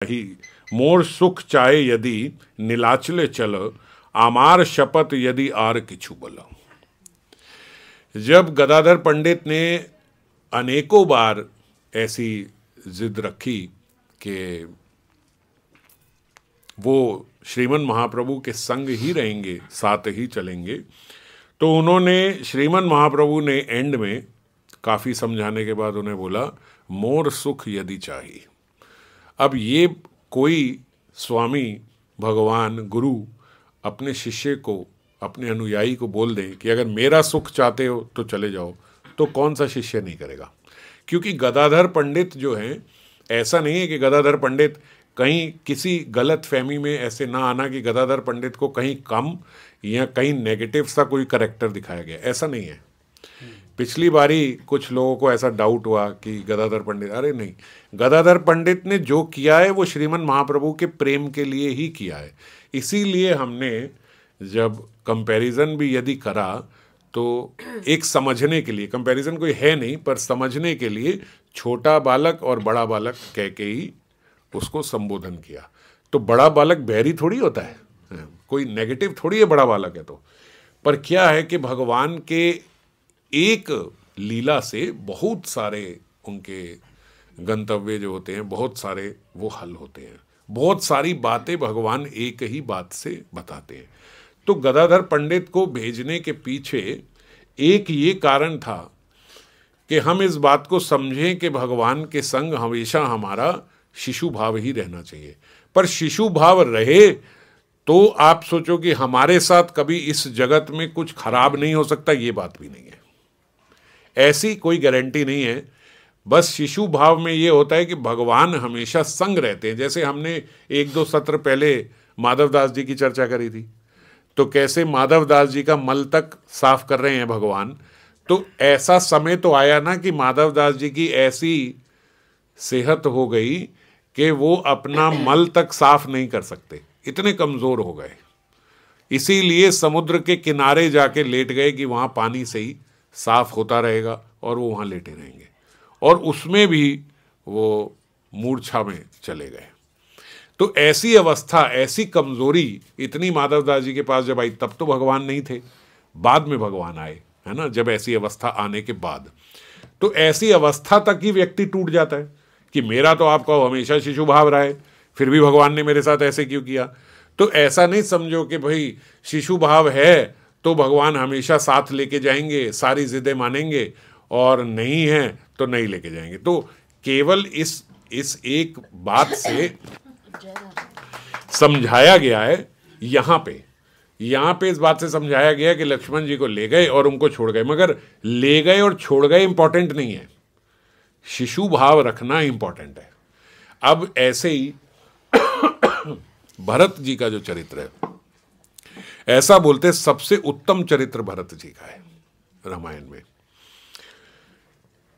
ही मोर सुख चाहे यदि नीलाचले चल, आमार शपथ यदि आर किछु बल। जब गदाधर पंडित ने अनेकों बार ऐसी जिद रखी कि वो श्रीमन महाप्रभु के संग ही रहेंगे, साथ ही चलेंगे, तो उन्होंने श्रीमन महाप्रभु ने एंड में काफ़ी समझाने के बाद उन्हें बोला, मोर सुख यदि चाहिए। अब ये कोई स्वामी, भगवान, गुरु अपने शिष्य को, अपने अनुयायी को बोल दें कि अगर मेरा सुख चाहते हो तो चले जाओ, तो कौन सा शिष्य नहीं करेगा। क्योंकि गदाधर पंडित जो हैं, ऐसा नहीं है कि गदाधर पंडित कहीं किसी गलत फहमी में ऐसे ना आना कि गदाधर पंडित को कहीं कम या कहीं नेगेटिव सा कोई करैक्टर दिखाया गया, ऐसा नहीं है। पिछली बारी कुछ लोगों को ऐसा डाउट हुआ कि गदाधर पंडित, अरे नहीं, गदाधर पंडित ने जो किया है वो श्रीमन महाप्रभु के प्रेम के लिए ही किया है। इसीलिए हमने जब कंपैरिजन भी यदि करा तो एक समझने के लिए, कंपैरिजन कोई है नहीं पर समझने के लिए छोटा बालक और बड़ा बालक कह के ही उसको संबोधन किया। तो बड़ा बालक बैरी थोड़ी होता है, कोई नेगेटिव थोड़ी है बड़ा बालक है तो। पर क्या है कि भगवान के एक लीला से बहुत सारे उनके गंतव्य जो होते हैं, बहुत सारे वो हल होते हैं। बहुत सारी बातें भगवान एक ही बात से बताते हैं। तो गदाधर पंडित को भेजने के पीछे एक ये कारण था कि हम इस बात को समझें कि भगवान के संग हमेशा हमारा शिशु भाव ही रहना चाहिए। पर शिशु भाव रहे तो आप सोचो कि हमारे साथ कभी इस जगत में कुछ खराब नहीं हो सकता, ये बात भी नहीं है। ऐसी कोई गारंटी नहीं है। बस शिशु भाव में ये होता है कि भगवान हमेशा संग रहते हैं। जैसे हमने एक दो सत्र पहले माधवदास जी की चर्चा करी थी, तो कैसे माधवदास जी का मल तक साफ कर रहे हैं भगवान। तो ऐसा समय तो आया ना कि माधवदास जी की ऐसी सेहत हो गई कि वो अपना मल तक साफ नहीं कर सकते, इतने कमज़ोर हो गए। इसीलिए समुद्र के किनारे जाके लेट गए कि वहाँ पानी से ही साफ होता रहेगा और वो वहाँ लेटे रहेंगे। और उसमें भी वो मूर्छा में चले गए। तो ऐसी अवस्था, ऐसी कमज़ोरी इतनी माधवदास जी के पास जब आई, तब तो भगवान नहीं थे, बाद में भगवान आए, है ना। जब ऐसी अवस्था आने के बाद, तो ऐसी अवस्था तक ही व्यक्ति टूट जाता है कि मेरा तो आपका हमेशा शिशु भाव रहा है, फिर भी भगवान ने मेरे साथ ऐसे क्यों किया। तो ऐसा नहीं समझो कि भाई शिशु भाव है तो भगवान हमेशा साथ लेके जाएंगे, सारी जिद्दें मानेंगे, और नहीं है तो नहीं लेके जाएंगे। तो केवल इस एक बात से समझाया गया है, यहाँ पे इस बात से समझाया गया कि लक्ष्मण जी को ले गए और उनको छोड़ गए। मगर ले गए और छोड़ गए इंपॉर्टेंट नहीं है, शिशु भाव रखना इंपॉर्टेंट है। अब ऐसे ही भरत जी का जो चरित्र है, ऐसा बोलते सबसे उत्तम चरित्र भरत जी का है रामायण में।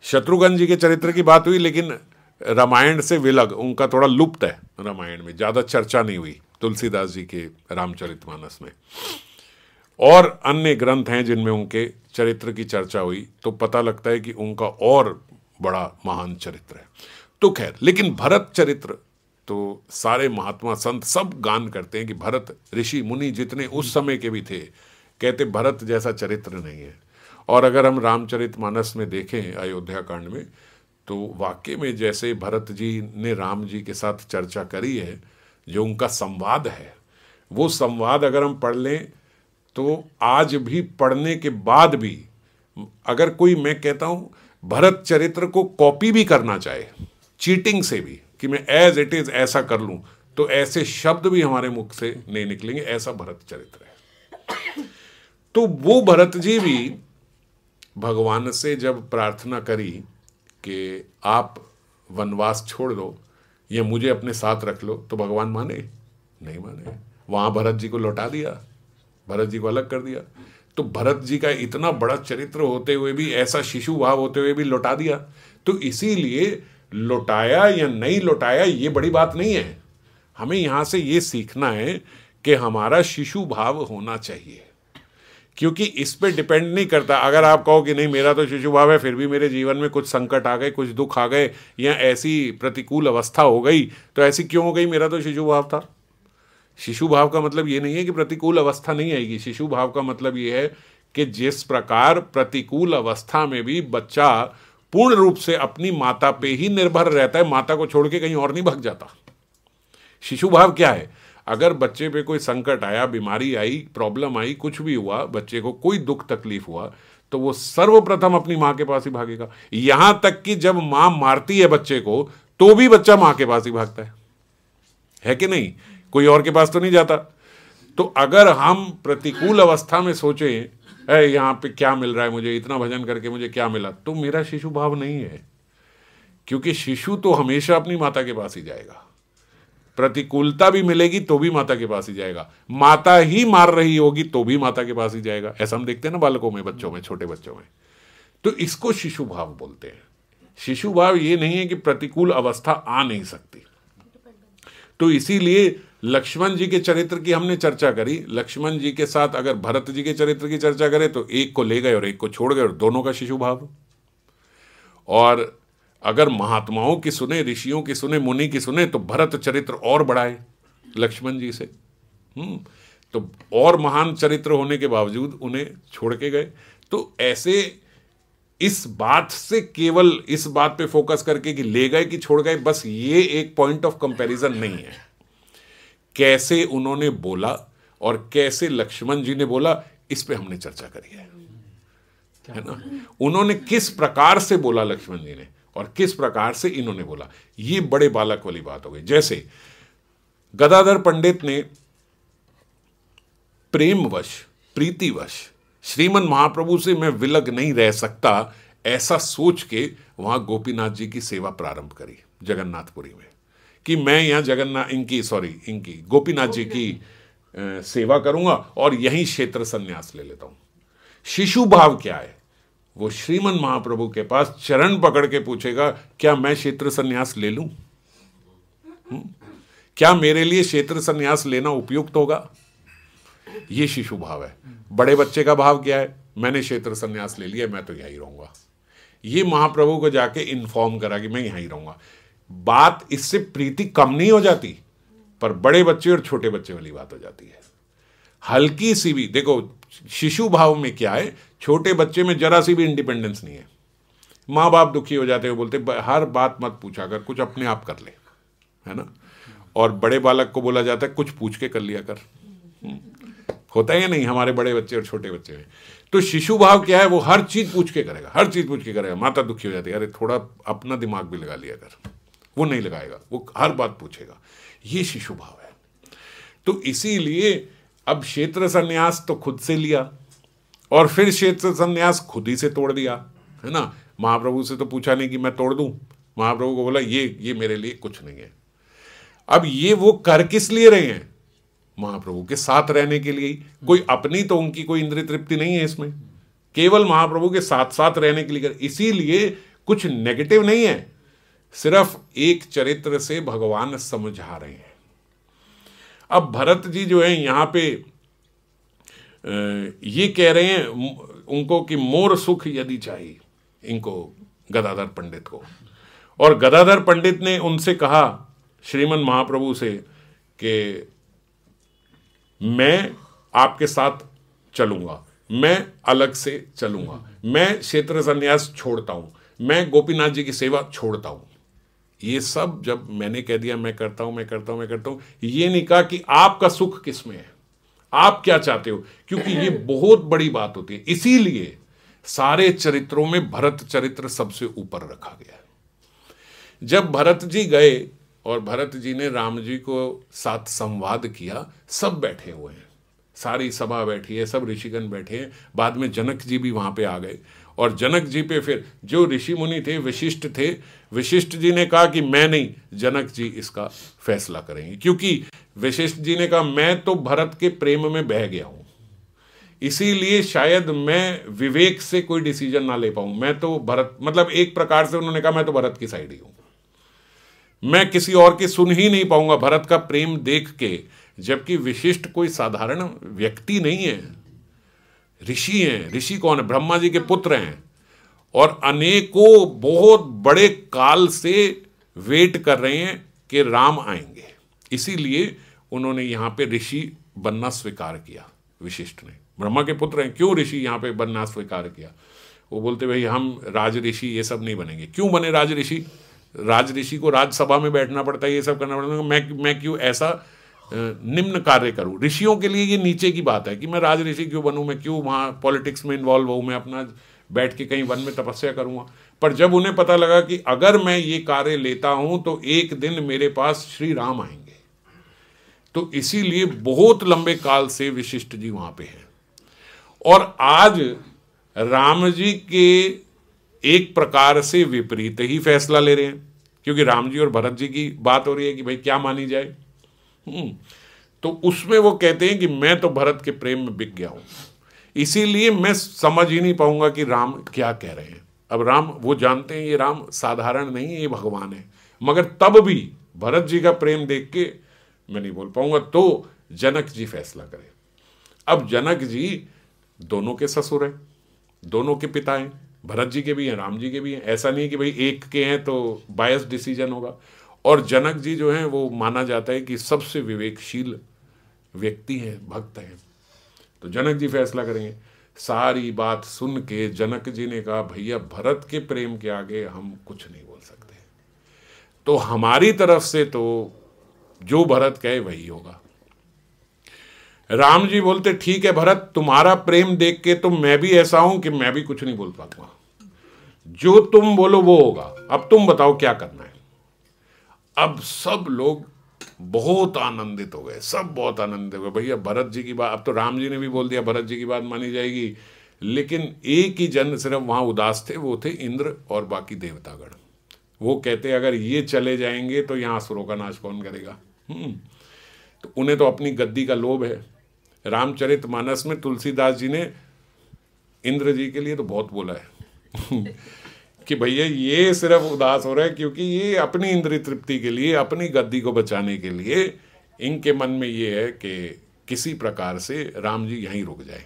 शत्रुघ्न जी के चरित्र की बात हुई, लेकिन रामायण से विलग उनका थोड़ा लुप्त है, रामायण में ज़्यादा चर्चा नहीं हुई तुलसीदास जी के रामचरितमानस में। और अन्य ग्रंथ हैं जिनमें उनके चरित्र की चर्चा हुई, तो पता लगता है कि उनका और बड़ा महान चरित्र है। तो खैर, लेकिन भरत चरित्र तो सारे महात्मा संत सब गान करते हैं कि भरत, ऋषि मुनि जितने उस समय के भी थे, कहते भरत जैसा चरित्र नहीं है। और अगर हम रामचरितमानस में देखें अयोध्या कांड में, तो वाकई में जैसे भरत जी ने राम जी के साथ चर्चा करी है, जो उनका संवाद है, वो संवाद अगर हम पढ़ लें तो आज भी पढ़ने के बाद भी अगर कोई, मैं कहता हूँ, भरत चरित्र को कॉपी भी करना चाहे, चीटिंग से भी, कि मैं एज इट इज ऐसा कर लूँ, तो ऐसे शब्द भी हमारे मुख से नहीं निकलेंगे, ऐसा भरत चरित्र है। तो वो भरत जी भी भगवान से जब प्रार्थना करी कि आप वनवास छोड़ दो या मुझे अपने साथ रख लो, तो भगवान माने नहीं माने, वहाँ भरत जी को लौटा दिया, भरत जी को अलग कर दिया। तो भरत जी का इतना बड़ा चरित्र होते हुए भी, ऐसा शिशु भाव होते हुए भी लौटा दिया। तो इसीलिए लौटाया या नहीं लौटाया ये बड़ी बात नहीं है, हमें यहाँ से ये सीखना है कि हमारा शिशु भाव होना चाहिए। क्योंकि इस पे डिपेंड नहीं करता। अगर आप कहो कि नहीं मेरा तो शिशु भाव है, फिर भी मेरे जीवन में कुछ संकट आ गए, कुछ दुख आ गए, या ऐसी प्रतिकूल अवस्था हो गई, तो ऐसी क्यों हो गई, मेरा तो शिशु भाव था। शिशु भाव का मतलब ये नहीं है कि प्रतिकूल अवस्था नहीं आएगी। शिशु भाव का मतलब ये है कि जिस प्रकार प्रतिकूल अवस्था में भी बच्चा पूर्ण रूप से अपनी माता पे ही निर्भर रहता है, माता को छोड़ के कहीं और नहीं भाग जाता। शिशु भाव क्या है, अगर बच्चे पे कोई संकट आया, बीमारी आई, प्रॉब्लम आई, कुछ भी हुआ, बच्चे को कोई दुख तकलीफ हुआ, तो वो सर्वप्रथम अपनी माँ के पास ही भागेगा। यहां तक कि जब माँ मारती है बच्चे को, तो भी बच्चा माँ के पास ही भागता है कि नहीं? कोई और के पास तो नहीं जाता। तो अगर हम प्रतिकूल अवस्था में सोचें यहाँ पे क्या मिल रहा है मुझे, इतना भजन करके मुझे क्या मिला, तो मेरा शिशु भाव नहीं है। क्योंकि शिशु तो हमेशा अपनी माता के पास ही जाएगा। प्रतिकूलता भी मिलेगी तो भी माता के पास ही जाएगा, माता ही मार रही होगी तो भी माता के पास ही जाएगा। ऐसा हम देखते हैं ना बालकों में, बच्चों में, छोटे बच्चों में। तो इसको शिशु भाव बोलते हैं। शिशु भाव ये नहीं है कि प्रतिकूल अवस्था आ नहीं सकती। तो इसीलिए लक्ष्मण जी के चरित्र की हमने चर्चा करी। लक्ष्मण जी के साथ अगर भरत जी के चरित्र की चर्चा करें तो एक को ले गए और एक को छोड़ गए, और दोनों का शिशु भाव। और अगर महात्माओं की सुने, ऋषियों की सुने, मुनि की सुने, तो भरत चरित्र और बढ़ाए लक्ष्मण जी से। तो और महान चरित्र होने के बावजूद उन्हें छोड़ के गए। तो ऐसे इस बात से, केवल इस बात पे फोकस करके कि ले गए कि छोड़ गए, बस ये एक पॉइंट ऑफ कंपैरिजन नहीं है। कैसे उन्होंने बोला और कैसे लक्ष्मण जी ने बोला, इस पे हमने चर्चा करी है ना। उन्होंने किस प्रकार से बोला लक्ष्मण जी ने, और किस प्रकार से इन्होंने बोला, ये बड़े बालक वाली बात हो गई। जैसे गदाधर पंडित ने प्रेमवश, प्रीतिवश श्रीमन महाप्रभु से मैं विलग नहीं रह सकता, ऐसा सोच के वहां गोपीनाथ जी की सेवा प्रारंभ करी जगन्नाथपुरी में, कि मैं यहां इनकी गोपीनाथ जी की सेवा करूंगा और यहीं क्षेत्र संन्यास ले लेता हूं। शिशु भाव क्या है, वो श्रीमन महाप्रभु के पास चरण पकड़ के पूछेगा, क्या मैं क्षेत्र संन्यास ले लूं? क्या मेरे लिए क्षेत्र संन्यास लेना उपयुक्त होगा? ये शिशु भाव है। बड़े बच्चे का भाव क्या है, मैंने क्षेत्र संन्यास ले लिया, मैं तो यहीं रहूंगा। ये महाप्रभु को जाके इन्फॉर्म करा कि मैं यहीं रहूंगा। बात इससे प्रीति कम नहीं हो जाती, पर बड़े बच्चे और छोटे बच्चे वाली बात हो जाती है। हल्की सी भी, देखो शिशु भाव में क्या है, छोटे बच्चे में जरा सी भी इंडिपेंडेंस नहीं है। माँ बाप दुखी हो जाते हैं, बोलते हर बात मत पूछा कर, कुछ अपने आप कर ले, है ना। और बड़े बालक को बोला जाता है कुछ पूछ के कर लिया कर। होता है या नहीं हमारे बड़े बच्चे और छोटे बच्चे में? तो शिशु भाव क्या है, वो हर चीज पूछ के करेगा, हर चीज पूछ के करेगा। माता दुखी हो जाती है, अरे थोड़ा अपना दिमाग भी लगा लिया कर, वो नहीं लगाएगा, वो हर बात पूछेगा। ये शिशु भाव है। तो इसीलिए अब क्षेत्र संन्यास तो खुद से लिया, और फिर क्षेत्र संन्यास खुद ही से तोड़ दिया, है ना। महाप्रभु से तो पूछा नहीं कि मैं तोड़ दूं, महाप्रभु को बोला ये मेरे लिए कुछ नहीं है। अब ये वो कर किस लिए रहे हैं? महाप्रभु के साथ रहने के लिए। कोई अपनी तो उनकी कोई इंद्रिय तृप्ति नहीं है इसमें, केवल महाप्रभु के साथ साथ रहने के लिए कर। इसीलिए कुछ नेगेटिव नहीं है, सिर्फ एक चरित्र से भगवान समझा रहे हैं। अब भरत जी जो है यहां पे ये कह रहे हैं उनको कि मोर सुख यदि चाहिए, इनको गदाधर पंडित को। और गदाधर पंडित ने उनसे कहा श्रीमन महाप्रभु से कि मैं आपके साथ चलूंगा, मैं अलग से चलूंगा, मैं क्षेत्र संन्यास छोड़ता हूं, मैं गोपीनाथ जी की सेवा छोड़ता हूं। ये सब जब मैंने कह दिया मैं करता हूं, मैं करता हूं, मैं करता हूं, ये नहीं कहा कि आपका सुख किसमें है, आप क्या चाहते हो, क्योंकि ये बहुत बड़ी बात होती है। इसीलिए सारे चरित्रों में भरत चरित्र सबसे ऊपर रखा गया है। जब भरत जी गए और भरत जी ने राम जी को साथ संवाद किया, सब बैठे हुए हैं, सारी सभा बैठी है, सब ऋषिगण बैठे हैं। बाद में जनक जी भी वहां पे आ गए, और जनक जी पे फिर जो ऋषि मुनि थे, वशिष्ठ थे, वशिष्ठ जी ने कहा कि मैं नहीं, जनक जी इसका फैसला करेंगे। क्योंकि वशिष्ठ जी ने कहा मैं तो भरत के प्रेम में बह गया हूं, इसीलिए शायद मैं विवेक से कोई डिसीजन ना ले पाऊं। मैं तो भरत, मतलब एक प्रकार से उन्होंने कहा मैं तो भरत की साइड ही हूं, मैं किसी और की सुन ही नहीं पाऊंगा भरत का प्रेम देख के। जबकि वशिष्ठ कोई साधारण व्यक्ति नहीं है, ऋषि हैं। ऋषि कौन है? ब्रह्मा जी के पुत्र हैं और अनेकों बहुत बड़े काल से वेट कर रहे हैं कि राम आएंगे, इसीलिए उन्होंने यहाँ पे ऋषि बनना स्वीकार किया। वशिष्ठ ने, ब्रह्मा के पुत्र हैं, क्यों ऋषि यहाँ पे बनना स्वीकार किया? वो बोलते भाई हम राज ऋषि ये सब नहीं बनेंगे। क्यों बने राज ऋषि? राज ऋषि को राजसभा में बैठना पड़ता है, ये सब करना पड़ता है। मैं क्यों ऐसा निम्न कार्य करूं? ऋषियों के लिए ये नीचे की बात है कि मैं राज ऋषि क्यों बनूं, मैं क्यों वहाँ पॉलिटिक्स में इन्वॉल्व हूँ, मैं अपना बैठ के कहीं वन में तपस्या करूँगा। पर जब उन्हें पता लगा कि अगर मैं ये कार्य लेता हूँ तो एक दिन मेरे पास श्री राम आएंगे, तो इसीलिए बहुत लंबे काल से वशिष्ठ जी वहाँ पे हैं। और आज राम जी के एक प्रकार से विपरीत ही फैसला ले रहे हैं, क्योंकि राम जी और भरत जी की बात हो रही है कि भाई क्या मानी जाए। तो उसमें वो कहते हैं कि मैं तो भरत के प्रेम में बिक गया हूं, इसीलिए मैं समझ ही नहीं पाऊंगा कि राम क्या कह रहे हैं। अब राम, वो जानते हैं ये राम साधारण नहीं है, ये भगवान है, मगर तब भी भरत जी का प्रेम देख के मैं नहीं बोल पाऊंगा। तो जनक जी फैसला करें। अब जनक जी दोनों के ससुर हैं, दोनों के पिता हैं, भरत जी के भी हैं, राम जी के भी हैं। ऐसा नहीं कि भाई एक के हैं तो बायस डिसीजन होगा। और जनक जी जो हैं वो माना जाता है कि सबसे विवेकशील व्यक्ति हैं, भक्त हैं। तो जनक जी फैसला करेंगे। सारी बात सुन के जनक जी ने कहा भैया भरत के प्रेम के आगे हम कुछ नहीं बोल सकते, तो हमारी तरफ से तो जो भरत कहे वही होगा। राम जी बोलते ठीक है भरत, तुम्हारा प्रेम देख के तो मैं भी ऐसा हूं कि मैं भी कुछ नहीं बोल पाऊंगा, जो तुम बोलो वो होगा, अब तुम बताओ क्या करना है। अब सब लोग बहुत आनंदित हो गए, सब बहुत आनंदित हो गए। भैया भरत जी की बात, अब तो राम जी ने भी बोल दिया भरत जी की बात मानी जाएगी। लेकिन एक ही जन सिर्फ वहां उदास थे, वो थे इंद्र और बाकी देवतागण। वो कहते अगर ये चले जाएंगे तो यहाँ असुरों का नाश कौन करेगा। तो उन्हें तो अपनी गद्दी का लोभ है। रामचरितमानस में तुलसीदास जी ने इंद्र जी के लिए तो बहुत बोला है कि भैया ये सिर्फ उदास हो रहा है क्योंकि ये अपनी इंद्रिय तृप्ति के लिए, अपनी गद्दी को बचाने के लिए इनके मन में ये है कि किसी प्रकार से राम जी यहीं रुक जाए।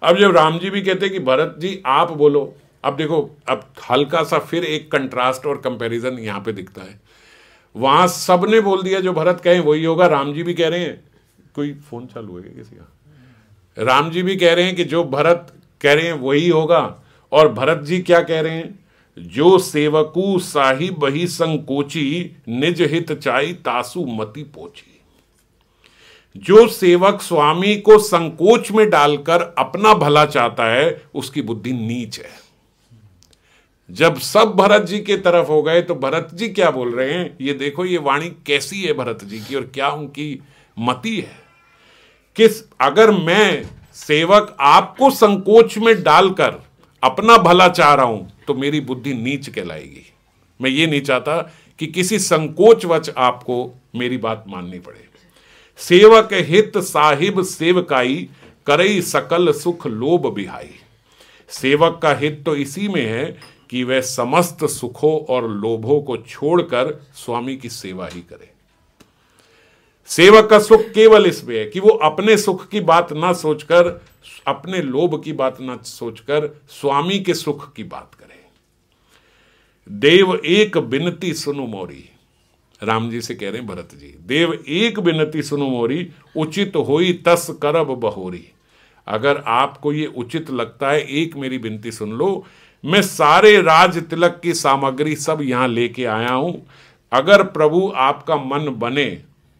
अब जब राम जी भी कहते कि भरत जी आप बोलो, अब देखो अब हल्का सा फिर एक कंट्रास्ट और कंपैरिजन यहाँ पे दिखता है। वहां सबने बोल दिया जो भरत कहें वही होगा, राम जी भी कह रहे हैं, कोई फोन चालू है किसी का, राम जी भी कह रहे हैं कि जो भरत कह रहे हैं वही होगा। और भरत जी क्या कह रहे हैं, जो सेवकू साहिब बही संकोची, निज हित चाई तासु मति पोची। जो सेवक स्वामी को संकोच में डालकर अपना भला चाहता है उसकी बुद्धि नीच है। जब सब भरत जी के तरफ हो गए तो भरत जी क्या बोल रहे हैं, ये देखो ये वाणी कैसी है भरत जी की और क्या उनकी मति है। किस अगर मैं सेवक आपको संकोच में डालकर अपना भला चाह रहा हूं तो मेरी बुद्धि नीच कहलाएगी। मैं ये नहीं चाहता कि किसी संकोचवश आपको मेरी बात माननी पड़े। सेवक हित साहिब सेवकाई, करई सकल सुख लोभ बिहाई। सेवक का हित तो इसी में है कि वह समस्त सुखों और लोभों को छोड़कर स्वामी की सेवा ही करे। सेवक का सुख केवल इसमें है कि वो अपने सुख की बात ना सोचकर, अपने लोभ की बात ना सोचकर स्वामी के सुख की बात करे। देव एक बिनती सुनु मोरी, राम जी से कह रहे हैं भरत जी, देव एक बिनती सुनु मोरी, उचित होई तस करब बहोरी। अगर आपको ये उचित लगता है एक मेरी बिनती सुन लो, मैं सारे राज तिलक की सामग्री सब यहां लेके आया हूं। अगर प्रभु आपका मन बने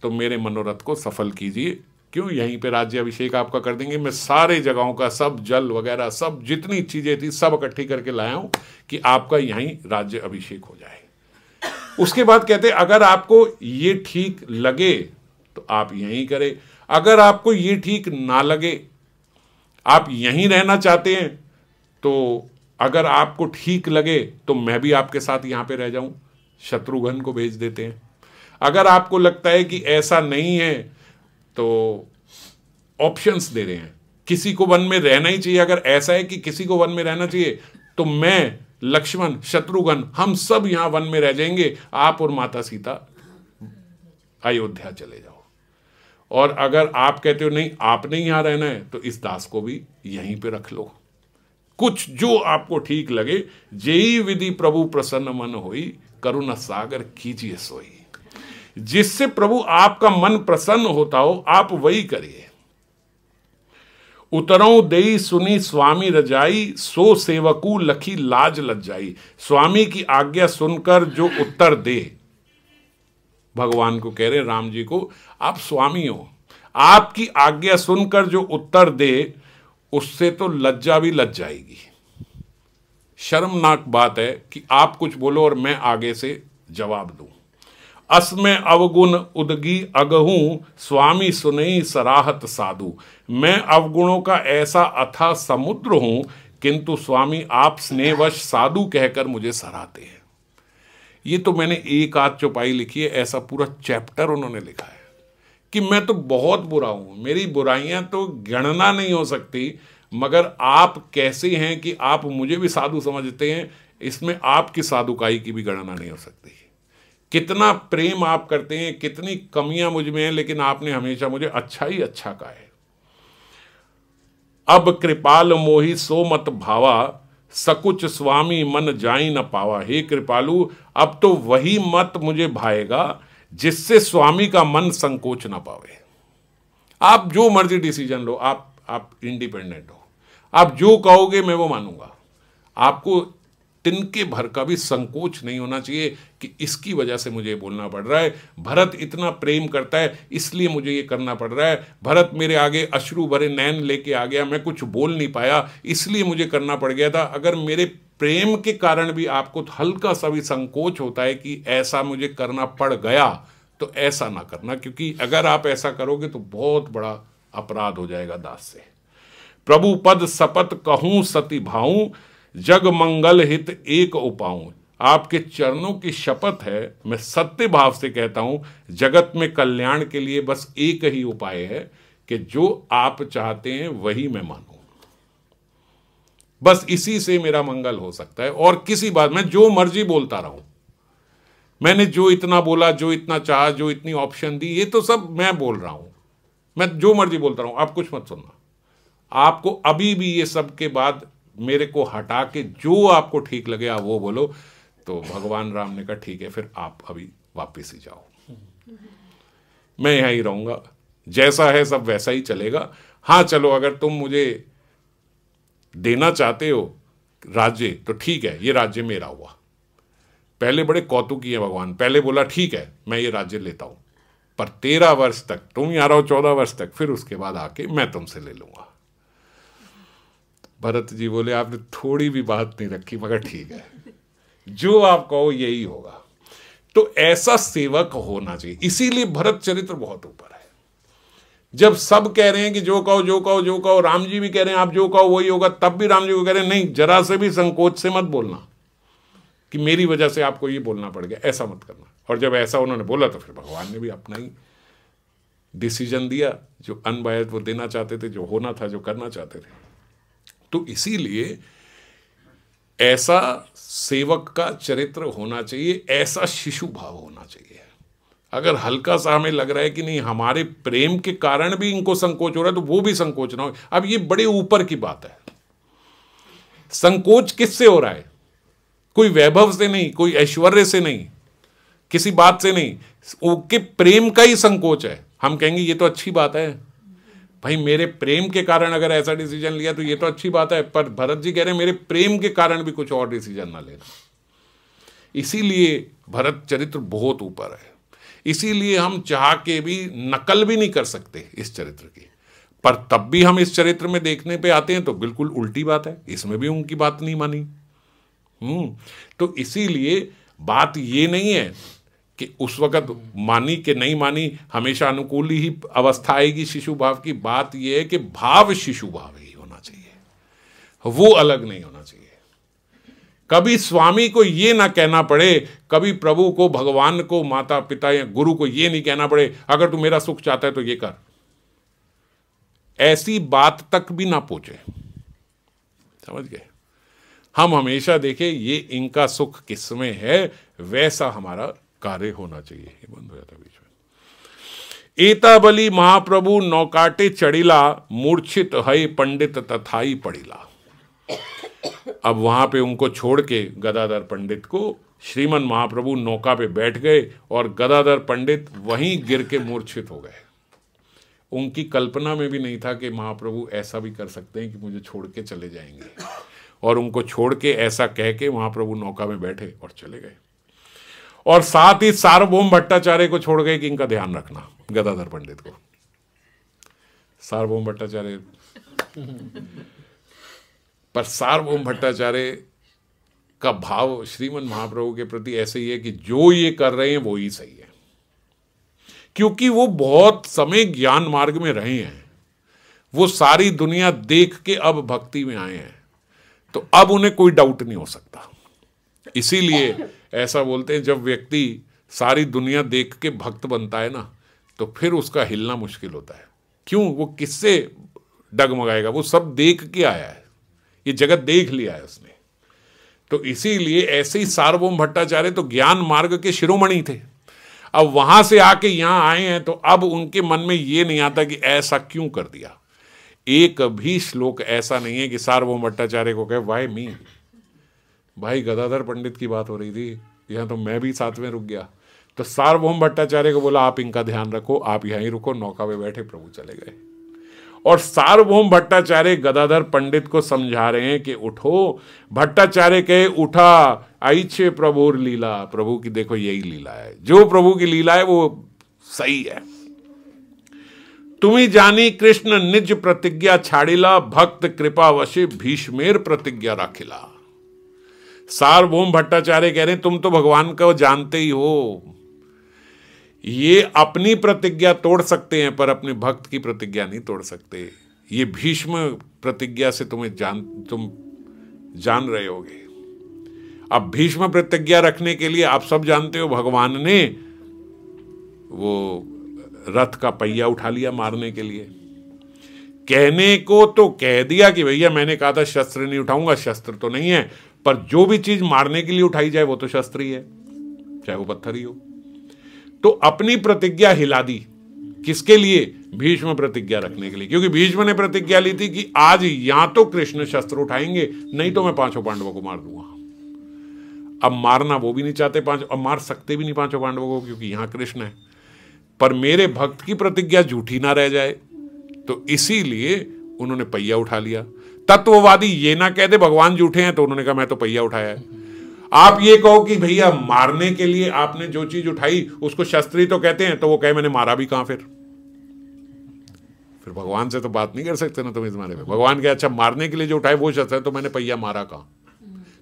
तो मेरे मनोरथ को सफल कीजिए। क्यों, यहीं पे राज्य अभिषेक आपका कर देंगे। मैं सारे जगहों का सब जल वगैरह सब जितनी चीजें थी सब इकट्ठी करके लाया हूं कि आपका यहीं राज्य अभिषेक हो जाए। उसके बाद कहते अगर आपको ये ठीक लगे तो आप यहीं करें, अगर आपको ये ठीक ना लगे, आप यहीं रहना चाहते हैं, तो अगर आपको ठीक लगे तो मैं भी आपके साथ यहां पे रह जाऊं। शत्रुघ्न को भेज देते हैं। अगर आपको लगता है कि ऐसा नहीं है तो ऑप्शंस दे रहे हैं, किसी को वन में रहना ही चाहिए। अगर ऐसा है कि किसी को वन में रहना चाहिए तो मैं, लक्ष्मण, शत्रुघ्न, हम सब यहां वन में रह जाएंगे, आप और माता सीता अयोध्या चले जाओ। और अगर आप कहते हो नहीं आपने यहाँ रहना है तो इस दास को भी यहीं पे रख लो। कुछ जो आपको ठीक लगे, जेई विधि प्रभु प्रसन्न मन होई, करुणा सागर कीजिए सोई। जिससे प्रभु आपका मन प्रसन्न होता हो आप वही करिए। उतरऊ देई सुनी स्वामी रजाई, सो सेवकू लखी लाज लज्जाई। स्वामी की आज्ञा सुनकर जो उत्तर दे, भगवान को कह रहे राम जी को, आप स्वामी हो, आपकी आज्ञा सुनकर जो उत्तर दे उससे तो लज्जा भी लज जाएगी। शर्मनाक बात है कि आप कुछ बोलो और मैं आगे से जवाब दूं। असमें अवगुण उदगी अगहूं, स्वामी सुनई सराहत साधु। मैं अवगुणों का ऐसा अथाह समुद्र हूं, किंतु स्वामी आप स्नेहवश साधु कहकर मुझे सराहते हैं। ये तो मैंने एक आध चौपाई लिखी है, ऐसा पूरा चैप्टर उन्होंने लिखा है कि मैं तो बहुत बुरा हूं, मेरी बुराइयां तो गणना नहीं हो सकती, मगर आप कैसे हैं कि आप मुझे भी साधु समझते हैं, इसमें आपकी साधुकाई की भी गणना नहीं हो सकती। कितना प्रेम आप करते हैं, कितनी कमियां मुझ में हैं, लेकिन आपने हमेशा मुझे अच्छा ही अच्छा कहा है। अब कृपाल मोहि सो मत भावा, सकुच स्वामी मन जाई न पावा। हे कृपालु, अब तो वही मत मुझे भाएगा जिससे स्वामी का मन संकोच ना पावे। आप जो मर्जी डिसीजन लो, आप इंडिपेंडेंट हो, आप जो कहोगे मैं वो मानूंगा। आपको तिनके भर का भी संकोच नहीं होना चाहिए कि इसकी वजह से मुझे बोलना पड़ रहा है, भरत इतना प्रेम करता है इसलिए मुझे ये करना पड़ रहा है, भरत मेरे आगे अश्रु भरे नैन लेके आ गया, मैं कुछ बोल नहीं पाया इसलिए मुझे करना पड़ गया था। अगर मेरे प्रेम के कारण भी आपको हल्का सा भी संकोच होता है कि ऐसा मुझे करना पड़ गया, तो ऐसा ना करना, क्योंकि अगर आप ऐसा करोगे तो बहुत बड़ा अपराध हो जाएगा दास से। प्रभु पद शपथ कहूं सती भाऊं, जग मंगल हित एक उपाऊं। आपके चरणों की शपथ है, मैं सत्य भाव से कहता हूं, जगत में कल्याण के लिए बस एक ही उपाय है कि जो आप चाहते हैं वही मैं मानूं। बस इसी से मेरा मंगल हो सकता है, और किसी बात में जो मर्जी बोलता रहूं। मैंने जो इतना बोला, जो इतना चाहा, जो इतनी ऑप्शन दी, ये तो सब मैं बोल रहा हूं, मैं जो मर्जी बोलता रहूं, आप कुछ मत सुनना। आपको अभी भी ये सब के बाद मेरे को हटा के जो आपको ठीक लगे आप वो बोलो। तो भगवान राम ने कहा ठीक है, फिर आप अभी वापस ही जाओ, मैं यहां ही रहूंगा, जैसा है सब वैसा ही चलेगा। हाँ चलो, अगर तुम मुझे देना चाहते हो राज्य तो ठीक है, ये राज्य मेरा हुआ। पहले बड़े कौतुकी है भगवान, पहले बोला ठीक है मैं ये राज्य लेता हूं, पर 13 वर्ष तक तुम यहाँ रहो, 14 वर्ष तक, फिर उसके बाद आके मैं तुमसे ले लूंगा। भरत जी बोले आपने थोड़ी भी बात नहीं रखी, मगर ठीक है, जो आप कहो यही होगा। तो ऐसा सेवक होना चाहिए, इसीलिए भरत चरित्र बहुत ऊपर है। जब सब कह रहे हैं कि जो कहो जो कहो जो कहो, राम जी भी कह रहे हैं आप जो कहो वही होगा, तब भी राम जी को कह रहे हैं नहीं, जरा से भी संकोच से मत बोलना कि मेरी वजह से आपको ये बोलना पड़ गया, ऐसा मत करना। और जब ऐसा उन्होंने बोला तो फिर भगवान ने भी अपना ही डिसीजन दिया, जो अनबायस वो देना चाहते थे, जो होना था, जो करना चाहते थे। तो इसीलिए ऐसा सेवक का चरित्र होना चाहिए, ऐसा शिशु भाव होना चाहिए। अगर हल्का सा हमें लग रहा है कि नहीं हमारे प्रेम के कारण भी इनको संकोच हो रहा है, तो वो भी संकोच ना हो। अब ये बड़े ऊपर की बात है। संकोच किससे हो रहा है? कोई वैभव से नहीं, कोई ऐश्वर्य से नहीं, किसी बात से नहीं, उनके प्रेम का ही संकोच है। हम कहेंगे ये तो अच्छी बात है भाई, मेरे प्रेम के कारण अगर ऐसा डिसीजन लिया तो ये तो अच्छी बात है, पर भरत जी कह रहे हैं मेरे प्रेम के कारण भी कुछ और डिसीजन ना लेना। इसीलिए भरत चरित्र बहुत ऊपर है, इसीलिए हम चाह के भी नकल भी नहीं कर सकते इस चरित्र की। पर तब भी हम इस चरित्र में देखने पे आते हैं तो बिल्कुल उल्टी बात है, इसमें भी उनकी बात नहीं मानी। तो इसीलिए बात ये नहीं है कि उस वक्त मानी कि नहीं मानी, हमेशा अनुकूल ही अवस्था आएगी शिशु भाव की। बात यह है कि भाव शिशु भाव ही होना चाहिए, वो अलग नहीं होना चाहिए। कभी स्वामी को ये ना कहना पड़े, कभी प्रभु को, भगवान को, माता पिता या गुरु को ये नहीं कहना पड़े अगर तू मेरा सुख चाहता है तो ये कर। ऐसी बात तक भी ना पहुंचे, समझ गए? हम हमेशा देखें ये इनका सुख किसमें है, वैसा हमारा कार्य होना चाहिए। ये बंद हो जाता बीच में। एताबली महाप्रभु नौकाटे चढ़िला, मूर्छित है पंडित तथाई पड़िला। अब वहां पे उनको छोड़ के गदाधर पंडित को श्रीमन महाप्रभु नौका पे बैठ गए और गदाधर पंडित वहीं गिर के मूर्छित हो गए। उनकी कल्पना में भी नहीं था कि महाप्रभु ऐसा भी कर सकते हैं कि मुझे छोड़ के चले जाएंगे, और उनको छोड़ के ऐसा कह के महाप्रभु नौका में बैठे और चले गए। और साथ ही सार्वभौम भट्टाचार्य को छोड़ गए कि इनका ध्यान रखना, गदाधर पंडित को। सार्वभौम भट्टाचार्य पर सार्वभौम भट्टाचार्य का भाव श्रीमन महाप्रभु के प्रति ऐसे ही है कि जो ये कर रहे हैं वो ही सही है, क्योंकि वो बहुत समय ज्ञान मार्ग में रहे हैं, वो सारी दुनिया देख के अब भक्ति में आए हैं, तो अब उन्हें कोई डाउट नहीं हो सकता। इसीलिए ऐसा बोलते हैं, जब व्यक्ति सारी दुनिया देख के भक्त बनता है ना, तो फिर उसका हिलना मुश्किल होता है। क्यों? वो किससे डगमगाएगा? वो सब देख के आया है, ये जगत देख लिया है उसने। तो इसीलिए ऐसे ही सार्वभौम भट्टाचार्य तो ज्ञान मार्ग के शिरोमणि थे, अब वहां से आके यहां आए हैं, तो अब उनके मन में ये नहीं आता कि ऐसा क्यों कर दिया। एक भी श्लोक ऐसा नहीं है कि सार्वभौम भट्टाचार्य को कहे वाई मी। भाई गदाधर पंडित की बात हो रही थी, यहां तो मैं भी साथ में रुक गया। तो सार्वभौम भट्टाचार्य को बोला आप इनका ध्यान रखो, आप यहीं रुको, नौका पे बैठे, प्रभु चले गए। और सार्वभौम भट्टाचार्य गदाधर पंडित को समझा रहे हैं कि उठो। भट्टाचार्य कहे उठा आई छे प्रभुर लीला, प्रभु की देखो यही लीला है, जो प्रभु की लीला है वो सही है। तुम्ही जानी कृष्ण निज प्रतिज्ञा छाड़िला, भक्त कृपा वशे भीष्मेर प्रतिज्ञा राखिला। सार्वभौम भट्टाचार्य कह रहे हैं तुम तो भगवान को जानते ही हो, ये अपनी प्रतिज्ञा तोड़ सकते हैं पर अपने भक्त की प्रतिज्ञा नहीं तोड़ सकते। ये भीष्म प्रतिज्ञा से तुम जान रहे होगे। अब भीष्म प्रतिज्ञा रखने के लिए आप सब जानते हो, भगवान ने वो रथ का पहिया उठा लिया मारने के लिए। कहने को तो कह दिया कि भैया मैंने कहा था शस्त्र नहीं उठाऊंगा, शस्त्र तो नहीं है, पर जो भी चीज मारने के लिए उठाई जाए वो तो शस्त्र ही है, चाहे वो पत्थर ही हो। तो अपनी प्रतिज्ञा हिला दी, किसके लिए? भीष्म प्रतिज्ञा रखने के लिए, क्योंकि भीष्म ने प्रतिज्ञा ली थी कि आज या तो कृष्ण शस्त्र उठाएंगे, नहीं तो मैं पांचों पांडवों को मार दूंगा। अब मारना वो भी नहीं चाहते पांचों, अब मार सकते भी नहीं पांचों पांडवों को, क्योंकि यहां कृष्ण है, पर मेरे भक्त की प्रतिज्ञा झूठी ना रह जाए, तो इसीलिए उन्होंने पहिया उठा लिया। तत्ववादी ये ना कह दे भगवान झूठे हैं, तो उन्होंने कहा मैं तो पहिया उठाया है। आप ये कहो कि भैया मारने के लिए आपने जो चीज उठाई उसको शस्त्री तो कहते हैं, तो वो कहे मैंने मारा भी कहां। फिर भगवान से तो बात नहीं कर सकते ना तुम इस मारे में। भगवान कहे अच्छा मारने के लिए जो उठाए वो शस्त्र है, तो मैंने पहिया मारा कहां?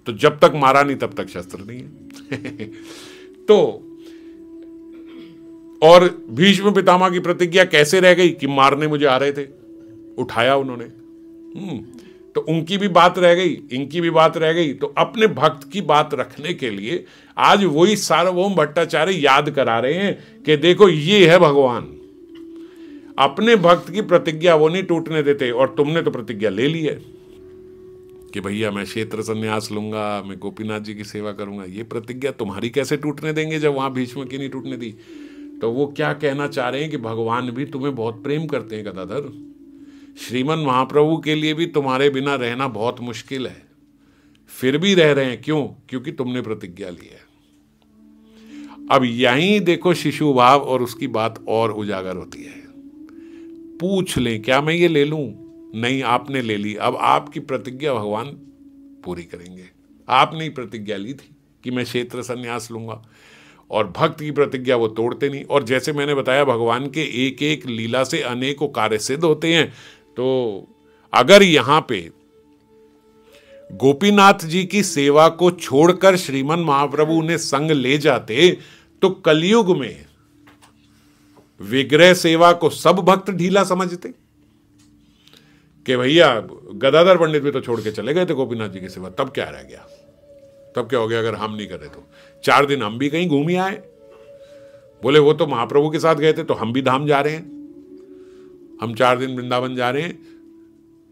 तो जब तक मारा नहीं तब तक शस्त्र नहीं है। तो और भीष्म पितामह की प्रतिज्ञा कैसे रह गई कि मारने मुझे आ रहे थे, उठाया उन्होंने। तो उनकी भी बात रह गई, इनकी भी बात रह गई। तो अपने भक्त की बात रखने के लिए आज वही सार्वभौम भट्टाचार्य याद करा रहे हैं कि देखो ये है भगवान, अपने भक्त की प्रतिज्ञा वो नहीं टूटने देते। और तुमने तो प्रतिज्ञा ले ली है कि भैया मैं क्षेत्र संन्यास लूंगा, मैं गोपीनाथ जी की सेवा करूंगा। ये प्रतिज्ञा तुम्हारी कैसे टूटने देंगे जब वहां भीष्म की नहीं टूटने दी। तो वो क्या कहना चाह रहे हैं कि भगवान भी तुम्हें बहुत प्रेम करते हैं गदाधर, श्रीमन महाप्रभु के लिए भी तुम्हारे बिना रहना बहुत मुश्किल है, फिर भी रह रहे हैं। क्यों? क्योंकि तुमने प्रतिज्ञा ली है। अब यहीं देखो शिशु भाव और उसकी बात और उजागर होती है। पूछ लें क्या मैं ये ले लूं? नहीं, आपने ले ली, अब आपकी प्रतिज्ञा भगवान पूरी करेंगे। आपने ही प्रतिज्ञा ली थी कि मैं क्षेत्र संन्यास लूंगा, और भक्त की प्रतिज्ञा वो तोड़ते नहीं। और जैसे मैंने बताया भगवान के एक एक लीला से अनेकों कार्य सिद्ध होते हैं। तो अगर यहां पे गोपीनाथ जी की सेवा को छोड़कर श्रीमन महाप्रभु उन्हें संग ले जाते, तो कलयुग में विग्रह सेवा को सब भक्त ढीला समझते कि भैया गदाधर पंडित भी तो छोड़ के चले गए थे गोपीनाथ जी की सेवा, तब क्या रह गया, तब क्या हो गया अगर हम नहीं करे तो। 4 दिन हम भी कहीं घूम ही आए, बोले वो तो महाप्रभु के साथ गए थे तो हम भी धाम जा रहे हैं, हम 4 दिन वृंदावन जा रहे हैं,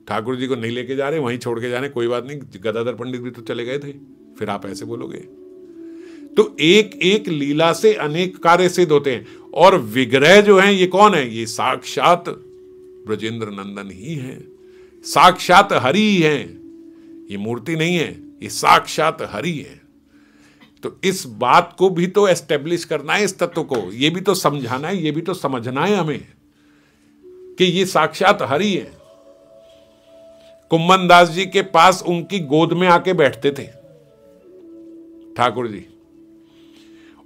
ठाकुर जी को नहीं लेके जा रहे, वहीं छोड़ के जा रहे हैं, कोई बात नहीं, गदाधर पंडित भी तो चले गए थे। फिर आप ऐसे बोलोगे? तो एक एक लीला से अनेक कार्य सिद्ध होते हैं। और विग्रह जो हैं ये कौन है? ये साक्षात ब्रजेंद्र नंदन ही है, साक्षात हरि ही है, ये मूर्ति नहीं है, ये साक्षात हरि है। तो इस बात को भी तो एस्टेब्लिश करना है, इस तत्व को ये भी तो समझाना है, ये भी तो समझना है हमें कि ये साक्षात हरि है। कुम्मन दास जी के पास उनकी गोद में आके बैठते थे ठाकुर जी,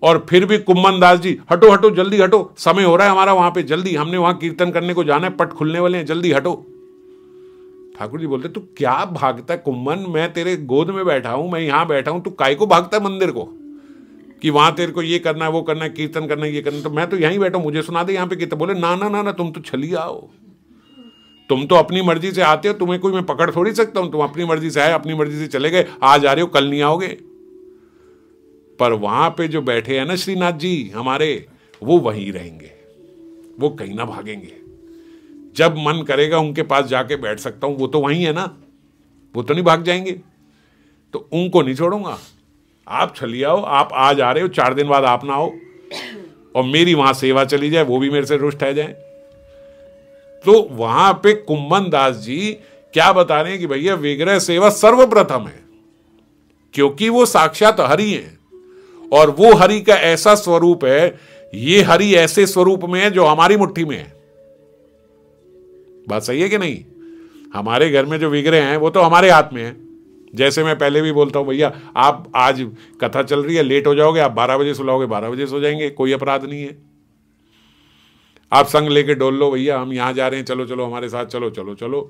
और फिर भी कुम्मन दास जी हटो हटो जल्दी हटो, समय हो रहा है हमारा वहां पे, जल्दी हमने वहां कीर्तन करने को जाना है, पट खुलने वाले हैं, जल्दी हटो। ठाकुर जी बोलते तू क्या भागता है कुम्मन, मैं तेरे गोद में बैठा हूं, मैं यहां बैठा हूं, तू काय को भागता है मंदिर को कि वहां तेरे को ये करना है वो करना है, कीर्तन करना है ये करना है, तो मैं तो यहीं बैठा हूं, मुझे सुना दे यहाँ पे कीर्तन। बोले ना ना ना ना, तुम तो छलिए आओ, तुम तो अपनी मर्जी से आते हो, तुम्हें कोई मैं पकड़ थोड़ी सकता हूं, तुम अपनी मर्जी से आए, अपनी मर्जी से चले गए, आज आ रहे हो कल नहीं आओगे। पर वहां पे जो बैठे हैं ना श्रीनाथ जी हमारे, वो वहीं रहेंगे, वो कहीं ना भागेंगे। जब मन करेगा उनके पास जाके बैठ सकता हूं, वो तो वहीं है ना, वो तो नहीं भाग जाएंगे, तो उनको नहीं छोड़ूंगा। आप चलिए आओ, आप आज आ रहे हो, 4 दिन बाद आप ना आओ और मेरी वहां सेवा चली जाए, वो भी मेरे से रुष्ट है जाए। तो वहां पे कुम्मन दास जी क्या बता रहे हैं कि भैया विग्रह सेवा सर्वप्रथम है, क्योंकि वो साक्षात हरि है, और वो हरि का ऐसा स्वरूप है, ये हरि ऐसे स्वरूप में है जो हमारी मुट्ठी में है। बात सही है कि नहीं? हमारे घर में जो विग्रह हैं वो तो हमारे हाथ में है। जैसे मैं पहले भी बोलता हूं भैया आप आज कथा चल रही है, लेट हो जाओगे, आप 12 बजे सुलाओगे, 12 बजे सो जाएंगे, कोई अपराध नहीं है। आप संग लेके डोल लो, भैया हम यहां जा रहे हैं, चलो चलो हमारे साथ, चलो चलो चलो।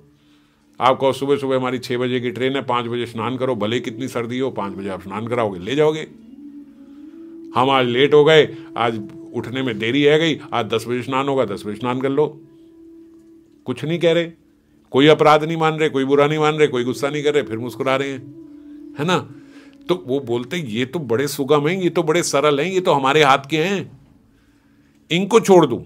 आप कहो सुबह सुबह हमारी 6 बजे की ट्रेन है, 5 बजे स्नान करो, भले कितनी सर्दी हो, 5 बजे आप स्नान कराओगे, ले जाओगे। हम आज लेट हो गए, आज उठने में देरी है गई, आज 10 बजे स्नान होगा, 10 बजे स्नान कर लो, कुछ नहीं कह रहे, कोई अपराध नहीं मान रहे, कोई बुरा नहीं मान रहे, कोई गुस्सा नहीं कर रहे, फिर मुस्कुरा रहे हैं, है ना। तो वो बोलते ये तो बड़े सुगम हैं, ये तो बड़े सरल हैं, ये तो हमारे हाथ के हैं, इनको छोड़ दूं।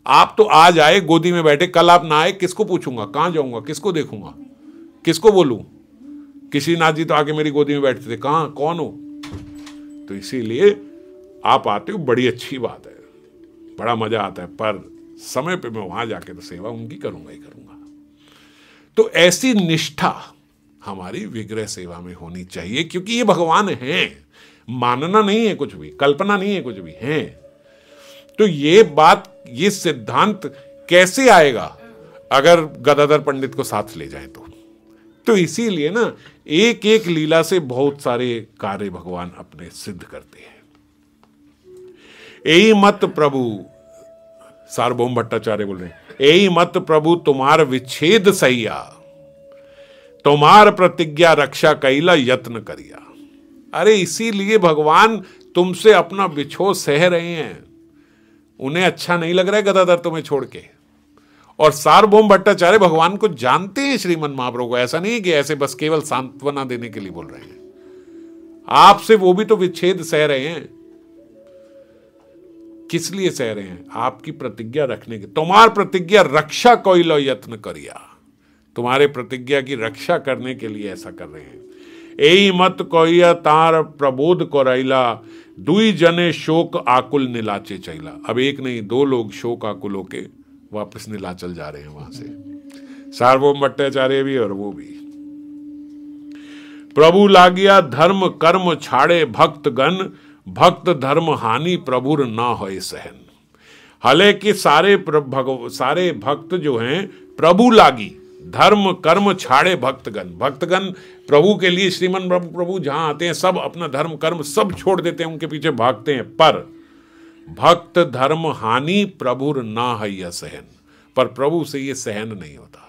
आप तो आज आए गोदी में बैठे, कल आप ना आए, किसको पूछूंगा, कहां जाऊंगा, किसको देखूंगा, किसको बोलूं? किसी नाथ जी तो आके मेरी गोदी में बैठते थे, कहां कौन हो? तो इसीलिए आप आते हो, बड़ी अच्छी बात है, बड़ा मजा आता है, पर समय पे मैं वहां जाके तो सेवा उनकी करूंगा ही करूंगा। तो ऐसी निष्ठा हमारी विग्रह सेवा में होनी चाहिए, क्योंकि ये भगवान हैं, मानना नहीं है कुछ भी, कल्पना नहीं है कुछ भी, हैं। तो ये बात, ये सिद्धांत कैसे आएगा अगर गदाधर पंडित को साथ ले जाए तो इसीलिए ना एक एक लीला से बहुत सारे कार्य भगवान अपने सिद्ध करते हैं। यही मत प्रभु, सार्वभौम भट्टाचार्य बोल रहे हैं, यही मत प्रभु तुम्हार विच्छेद सैया, तुम्हार प्रतिज्ञा रक्षा कैला यत्न करिया। अरे इसीलिए भगवान तुमसे अपना बिछो सह रहे हैं, उन्हें अच्छा नहीं लग रहा है गदाधर तुम्हें छोड़ के। और सार्वभौम भट्टाचार्य भगवान को जानते हैं, श्रीमन महाप्रभु को, ऐसा नहीं है कि ऐसे बस केवल सांत्वना देने के लिए बोल रहे हैं, आपसे वो भी तो विच्छेद सह रहे हैं। किस लिए सह रहे हैं? आपकी प्रतिज्ञा रखने के, तुम्हार प्रतिज्ञा रक्षा कोइलो यत्न करिया, तुम्हारे प्रतिज्ञा की रक्षा करने के लिए ऐसा कर रहे हैं। एई मत कोइया तार प्रबोध कोरैला, दुई जने शोक आकुल नीलाचे चैला। अब एक नहीं 2 लोग शोक आकुल होके वापस नीलाचल जा रहे हैं वहां से, सार्वभौम भट्टाचार्य भी और वो भी। प्रभु लागिया धर्म कर्म छाड़े भक्त गण, भक्त धर्म हानि प्रभुर ना होए सहन। हालांकि सारे भक्त जो हैं प्रभु लागी, धर्म कर्म छाड़े भक्तगण, भक्तगण प्रभु के लिए, श्रीमन प्रभु जहां आते हैं सब अपना धर्म कर्म सब छोड़ देते हैं, उनके पीछे भागते हैं, पर भक्त धर्म हानि प्रभुर ना है सहन, पर प्रभु से ये सहन नहीं होता।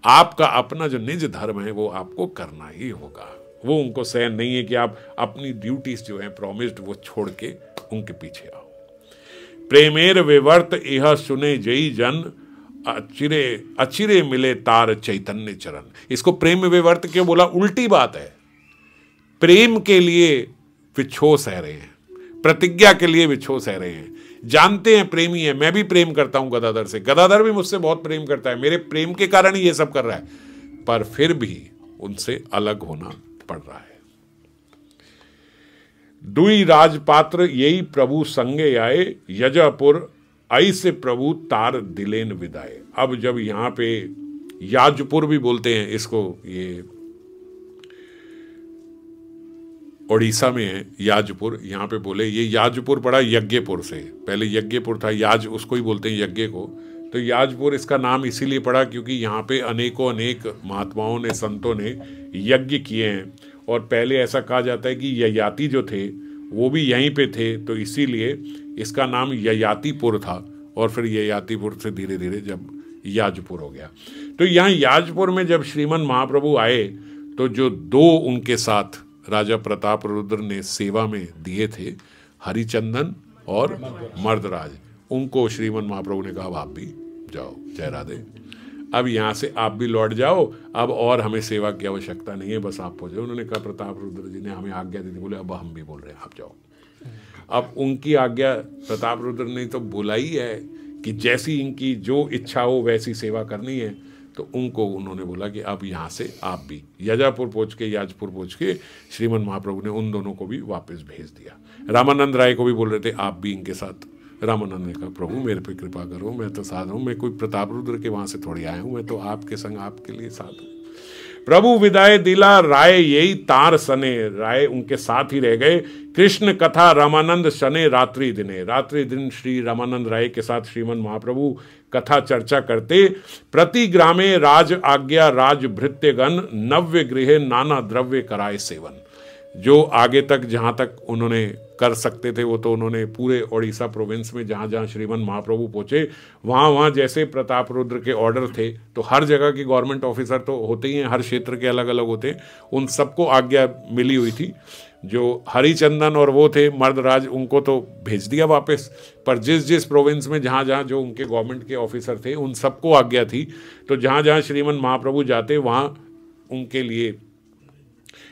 आपका अपना जो निज धर्म है वो आपको करना ही होगा, वो उनको सहन नहीं है कि आप अपनी ड्यूटीज जो है प्रॉमिस्ड वो छोड़ के उनके पीछे आओ। प्रेमेर विवर्त यह सुने जई जन, अचिरे अचिरे मिले तार चैतन्य चरण। इसको प्रेम विवर्त क्यों बोला? उल्टी बात है। प्रेम के लिए विछो सह रहे हैं, प्रतिज्ञा के लिए विछो सह रहे हैं, जानते हैं प्रेमी है, मैं भी प्रेम करता हूं गदाधर से, गदाधर भी मुझसे बहुत प्रेम करता है, मेरे प्रेम के कारण ही ये सब कर रहा है, पर फिर भी उनसे अलग होना पड़ रहा है। दुई राजपात्र यही प्रभु संगे आए, यजापुर आई से प्रभु तार दिलेन विदाए। अब जब यहाँ पे याजपुर भी बोलते हैं इसको, ये उड़ीसा में है याजपुर, यहाँ पे बोले ये याजपुर पड़ा यज्ञपुर से, पहले यज्ञपुर था, याज उसको ही बोलते हैं यज्ञ को, तो याजपुर इसका नाम इसीलिए पड़ा क्योंकि यहाँ पे अनेकों अनेक महात्माओं ने, संतों ने यज्ञ किए हैं। और पहले ऐसा कहा जाता है कि ययाति जो थे वो भी यहीं पे थे, तो इसीलिए इसका नाम ययातिपुर था। और फिर ययातिपुर से धीरे धीरे जब याजपुर हो गया। तो यहाँ याजपुर में जब श्रीमन महाप्रभु आए तो जो दो उनके साथ राजा प्रताप रुद्र ने सेवा में दिए थे, हरिचंदन और मर्दराज, उनको श्रीमन महाप्रभु ने कहा अब आप भी जाओ, जय राधे, अब यहाँ से आप भी लौट जाओ, अब और हमें सेवा की आवश्यकता नहीं है, बस आप हो जाओ। उन्होंने कहा, प्रताप रुद्र जी ने हमें आज्ञा दी थी, बोले अब हम भी बोल रहे हैं आप जाओ। अब उनकी आज्ञा प्रताप रुद्र ने तो बुलाई है कि जैसी इनकी जो इच्छा हो वैसी सेवा करनी है, तो उनको उन्होंने बोला कि अब यहाँ से आप भी याजपुर पहुँच के श्रीमन महाप्रभु ने उन दोनों को भी वापस भेज दिया। रामानंद राय को भी बोल रहे थे आप भी इनके साथ। रामानंद ने कहा प्रभु मेरे पे कृपा करो, मैं तो साध हूँ, मैं कोई प्रताप रुद्र के वहाँ से थोड़ी आया हूँ, मैं तो आपके संग आपके लिए साध हूँ। प्रभु विदाई दिला राय यही तार सने, राय उनके साथ ही रह गए। कृष्ण कथा रामानंद शने रात्रि दिने, रात्रि दिन श्री रामानंद राय के साथ श्रीमन महाप्रभु कथा चर्चा करते। प्रति ग्रामे राज आज्ञा राज भृत्यगण, नव्य गृहे नाना द्रव्य कराए सेवन। जो आगे तक जहाँ तक उन्होंने कर सकते थे वो तो उन्होंने पूरे उड़ीसा प्रोविंस में जहाँ जहाँ श्रीमन महाप्रभु पहुँचे वहाँ जैसे प्रताप रुद्र के ऑर्डर थे, तो हर जगह के गवर्नमेंट ऑफिसर तो होते ही हैं, हर क्षेत्र के अलग अलग होते हैं, उन सबको आज्ञा मिली हुई थी। जो हरिचंदन और वो थे मर्दराज, उनको तो भेज दिया वापस, पर जिस जिस प्रोविंस में जहाँ जहाँ जो उनके गवर्नमेंट के ऑफिसर थे उन सबको आज्ञा थी। तो जहाँ जहाँ श्रीमन महाप्रभु जाते वहाँ उनके लिए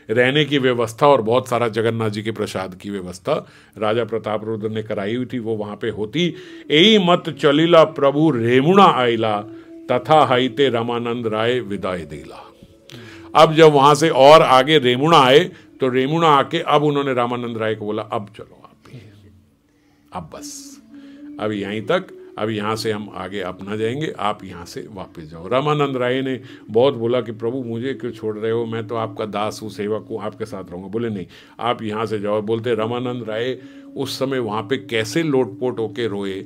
रहने की व्यवस्था और बहुत सारा जगन्नाथ जी के प्रसाद की व्यवस्था राजा प्रताप रुद्र ने कराई हुई थी, वो वहाँ पे होती। यही मत चलिला प्रभु रेमुणा आइला, तथा हाइते रामानंद राय विदाई दिला। अब जब वहाँ से और आगे रेमुणा आए तो रेमुणा आके अब उन्होंने रामानंद राय को बोला अब चलो आप भी, अब बस अब यहीं तक, अब यहाँ से हम आगे अपना जाएंगे, आप यहाँ से वापस जाओ। रामानंद राय ने बहुत बोला कि प्रभु मुझे क्यों छोड़ रहे हो, मैं तो आपका दास हूँ, सेवक हूँ, आपके साथ रहूँगा। बोले नहीं आप यहाँ से जाओ। बोलते रामानंद राय उस समय वहाँ पे कैसे लोटपोट होके रोए,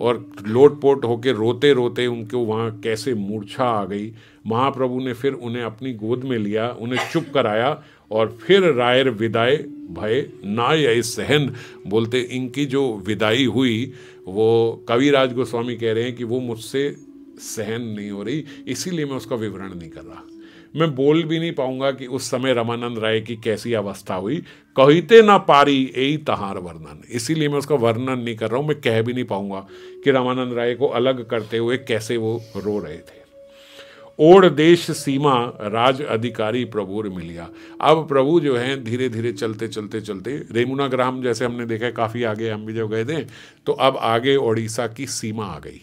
और लोटपोट होके रोते रोते उनको वहाँ कैसे मूर्छा आ गई। महाप्रभु ने फिर उन्हें अपनी गोद में लिया, उन्हें चुप कराया, और फिर रायर विदाई भय ना यह सहन। बोलते इनकी जो विदाई हुई वो कविराज गोस्वामी कह रहे हैं कि वो मुझसे सहन नहीं हो रही, इसीलिए मैं उसका विवरण नहीं कर रहा। मैं बोल भी नहीं पाऊंगा कि उस समय रामानंद राय की कैसी अवस्था हुई। कहते ना पारी यही तहार वर्णन, इसीलिए मैं उसका वर्णन नहीं कर रहा हूँ। मैं कह भी नहीं पाऊंगा कि रामानंद राय को अलग करते हुए कैसे वो रो रहे थे। ओढ़ देश सीमा राज अधिकारी प्रभुर मिलिया। अब प्रभु जो हैं धीरे धीरे चलते चलते चलते रेमुना ग्राम जैसे हमने देखा काफ़ी आगे हम भी जब गए थे, तो अब आगे उड़ीसा की सीमा आ गई,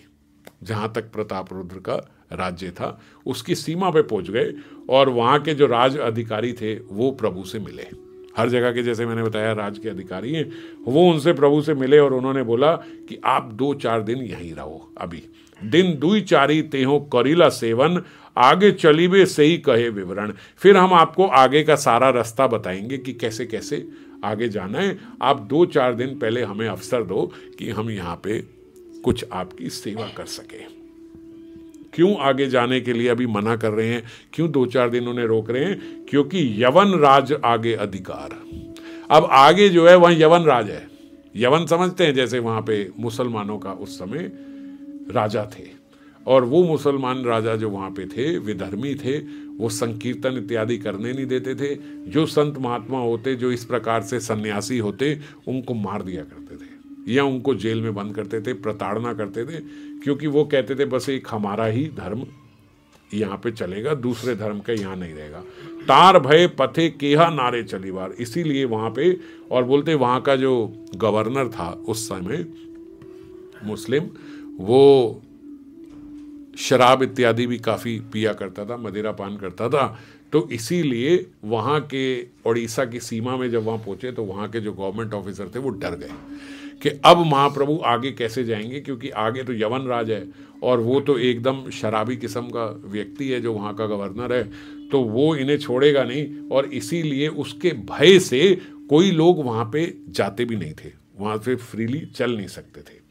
जहाँ तक प्रताप रुद्र का राज्य था उसकी सीमा पे पहुँच गए। और वहाँ के जो राज अधिकारी थे वो प्रभु से मिले। हर जगह के जैसे मैंने बताया राज के अधिकारी हैं, वो उनसे प्रभु से मिले और उन्होंने बोला कि आप 2-4 दिन यहीं रहो। अभी दिन दुई चारी तेहो करीला सेवन, आगे चलीबे से ही कहे विवरण। फिर हम आपको आगे का सारा रास्ता बताएंगे कि कैसे कैसे आगे जाना है। आप 2-4 दिन पहले हमें अवसर दो कि हम यहाँ पे कुछ आपकी सेवा कर सके। क्यों आगे जाने के लिए अभी मना कर रहे हैं, क्यों 2-4 दिन उन्हें रोक रहे हैं? क्योंकि यवन राज आगे अधिकार। अब आगे जो है वहाँ यवन राज है। यवन समझते हैं जैसे वहाँ पे मुसलमानों का उस समय राजा थे, और वो मुसलमान राजा जो वहाँ पे थे विधर्मी थे, वो संकीर्तन इत्यादि करने नहीं देते थे। जो संत महात्मा होते, जो इस प्रकार से सन्यासी होते, उनको मार दिया करते थे या उनको जेल में बंद करते थे, प्रताड़ना करते थे, क्योंकि वो कहते थे बस एक हमारा ही धर्म यहाँ पे चलेगा, दूसरे धर्म का यहाँ नहीं रहेगा। तार भय पथे केहा नारे चलीवार, इसीलिए वहाँ पे, और बोलते वहाँ का जो गवर्नर था उस समय मुस्लिम, वो शराब इत्यादि भी काफ़ी पिया करता था, मदिरा पान करता था। तो इसीलिए वहाँ के उड़ीसा की सीमा में जब वहाँ पहुँचे तो वहाँ के जो गवर्नमेंट ऑफिसर थे वो डर गए कि अब महाप्रभु आगे कैसे जाएंगे, क्योंकि आगे तो यवन राज है और वो तो एकदम शराबी किस्म का व्यक्ति है जो वहाँ का गवर्नर है, तो वो इन्हें छोड़ेगा नहीं। और इसीलिए उसके भय से कोई लोग वहाँ पे जाते भी नहीं थे, वहाँ से फ्रीली चल नहीं सकते थे।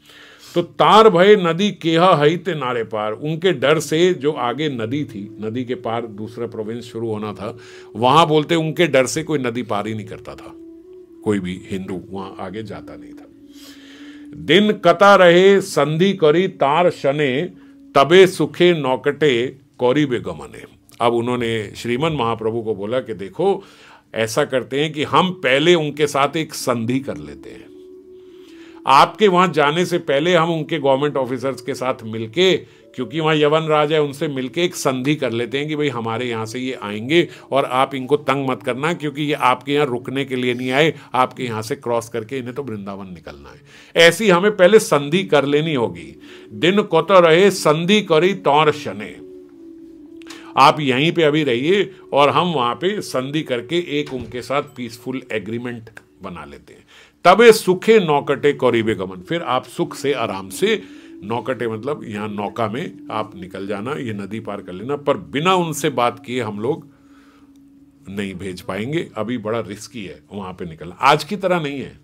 तो तार भय नदी केहा हई ते नारे पार, उनके डर से जो आगे नदी थी, नदी के पार दूसरा प्रोविंस शुरू होना था, वहाँ बोलते उनके डर से कोई नदी पार ही नहीं करता था, कोई भी हिंदू वहाँ आगे जाता नहीं था। दिन कता रहे संधि करी तार शने, तबे सुखे नौकटे कौरी बेगमने। अब उन्होंने श्रीमन महाप्रभु को बोला कि देखो ऐसा करते हैं कि हम पहले उनके साथ एक संधि कर लेते हैं, आपके वहां जाने से पहले हम उनके गवर्नमेंट ऑफिसर्स के साथ मिलके, क्योंकि वहां यवन राज है, उनसे मिलके एक संधि कर लेते हैं कि भाई हमारे यहाँ से ये आएंगे और आप इनको तंग मत करना, क्योंकि ये आपके यहाँ रुकने के लिए नहीं आए, आपके यहाँ से क्रॉस करके इन्हें तो वृंदावन निकलना है। ऐसी हमें पहले संधि कर लेनी होगी। दिन को तो रहे संधि करी तौर शने, आप यहीं पे अभी रहिए और हम वहां पे संधि करके एक उनके साथ पीसफुल एग्रीमेंट बना लेते हैं। तबे सुखे नौकटे कौरीबे गमन, फिर आप सुख से आराम से, नौकटे मतलब यहाँ नौका में आप निकल जाना, ये नदी पार कर लेना, पर बिना उनसे बात किए हम लोग नहीं भेज पाएंगे, अभी बड़ा रिस्की है वहाँ पे निकलना, आज की तरह नहीं है।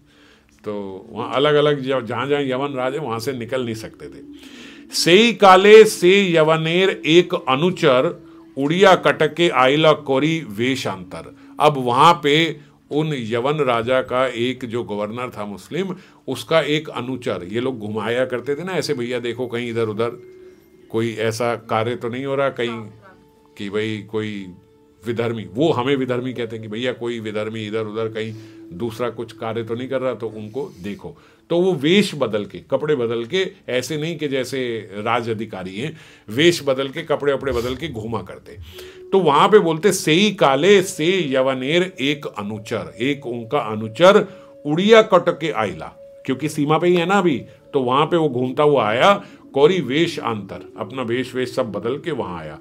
तो वहाँ अलग अलग जहाँ जहाँ यवन राज है वहाँ से निकल नहीं सकते थे। सेई काले से यवनेर एक अनुचर, उड़िया कटके आइला कोरी वेशांतर। अब वहाँ पे उन यवन राजा का एक जो गवर्नर था मुस्लिम, उसका एक अनुचर, ये लोग घुमाया करते थे ना ऐसे, भैया देखो कहीं इधर उधर कोई ऐसा कार्य तो नहीं हो रहा कहीं कि भाई कोई विधर्मी, वो हमें विधर्मी कहते हैं कि भैया कोई विधर्मी इधर उधर कहीं दूसरा कुछ कार्य तो नहीं कर रहा, तो उनको देखो। तो वो वेश बदल के, कपड़े बदल के, ऐसे नहीं कि जैसे राज अधिकारी हैं, वेश बदल के, कपड़े वपड़े बदल के घूमा करते। तो वहां पे बोलते सेई काले से यवनेर एक अनुचर, एक उनका अनुचर उड़िया कटके आइला, क्योंकि सीमा पे ही है ना अभी, तो वहां पे वो घूमता हुआ आया, कौरी वेश अंतर, अपना वेश सब बदल के वहां आया।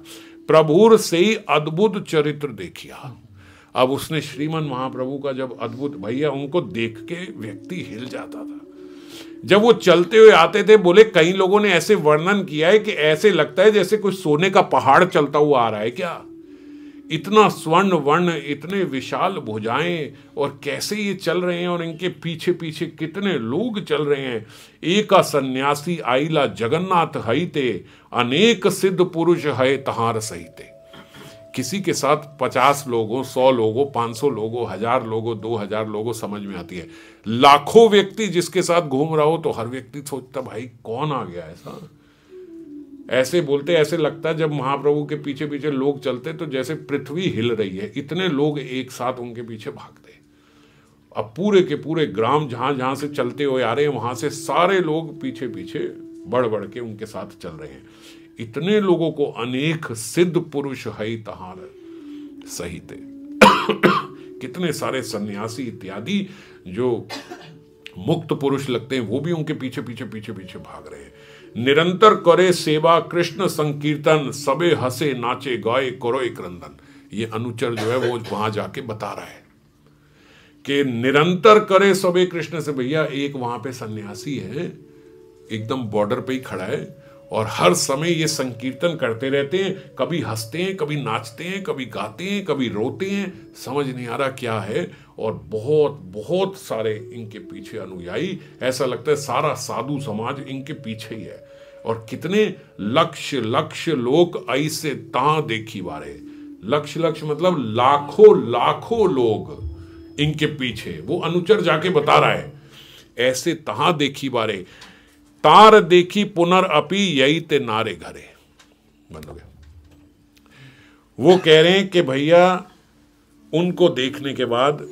प्रभुर से ही अद्भुत चरित्र देखिया। अब उसने श्रीमन महाप्रभु का जब अद्भुत, भैया उनको देख के व्यक्ति हिल जाता था जब वो चलते हुए आते थे। बोले कई लोगों ने ऐसे वर्णन किया है कि ऐसे लगता है जैसे कोई सोने का पहाड़ चलता हुआ आ रहा है क्या, इतना स्वर्ण वर्ण, इतने विशाल भुजाएं, और कैसे ये चल रहे हैं, और इनके पीछे पीछे कितने लोग चल रहे हैं। एका सन्यासी आइला जगन्नाथ हईते, अनेक सिद्ध पुरुष है तहार सहिते। किसी के साथ 50 लोगों, 100 लोगों, 500 लोगों, 1000 लोगों, 2000 लोगों, समझ में आती है। लाखों व्यक्ति जिसके साथ घूम रहा हो तो हर व्यक्ति सोचता भाई कौन आ गया ऐसा। ऐसे बोलते, ऐसे लगता जब महाप्रभु के पीछे पीछे लोग चलते तो जैसे पृथ्वी हिल रही है, इतने लोग एक साथ उनके पीछे भागते। अब पूरे के पूरे ग्राम जहां जहां से चलते हुए आ रहे हैं, वहां से सारे लोग पीछे पीछे बढ़ बढ़ के उनके साथ चल रहे हैं। इतने लोगों को अनेक सिद्ध पुरुष है तहार सहिते। कितने सारे सन्यासी इत्यादि जो मुक्त पुरुष लगते हैं वो भी उनके पीछे पीछे पीछे पीछे भाग रहे हैं। निरंतर करे सेवा कृष्ण संकीर्तन, सबे हंसे नाचे गाए करो एक क्रंदन। ये अनुचर जो है वो वहां जाके बता रहा है कि निरंतर करे सबे कृष्ण से। भैया एक वहां पे सन्यासी है, एकदम बॉर्डर पे ही खड़ा है, और हर समय ये संकीर्तन करते रहते हैं, कभी हंसते हैं, कभी नाचते हैं, कभी गाते हैं, कभी रोते हैं, समझ नहीं आ रहा क्या है। और बहुत बहुत सारे इनके पीछे अनुयायी, ऐसा लगता है सारा साधु समाज इनके पीछे ही है। और कितने लक्ष लक्ष लोग ऐसे तहां देखी बारे, लक्ष लक्ष मतलब लाखों लाखों लोग इनके पीछे, वो अनुचर जाके बता रहा है, ऐसे तहां देखी बारे, तार देखी पुनर्अपि यही ते नारे घरे। बंद हो गया। वो कह रहे हैं कि भैया उनको देखने के बाद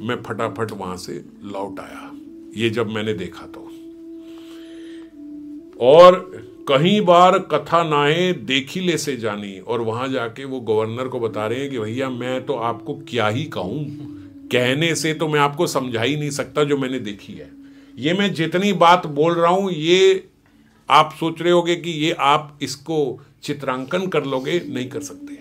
मैं फटाफट वहां से लौट आया, ये जब मैंने देखा तो। और कहीं बार कथा नाहे देखी ले से जानी, और वहां जाके वो गवर्नर को बता रहे हैं कि भैया मैं तो आपको क्या ही कहूं, कहने से तो मैं आपको समझा ही नहीं सकता जो मैंने देखी है। ये मैं जितनी बात बोल रहा हूं ये आप सोच रहे होगे कि ये आप इसको चित्रांकन कर लोगे, नहीं कर सकते।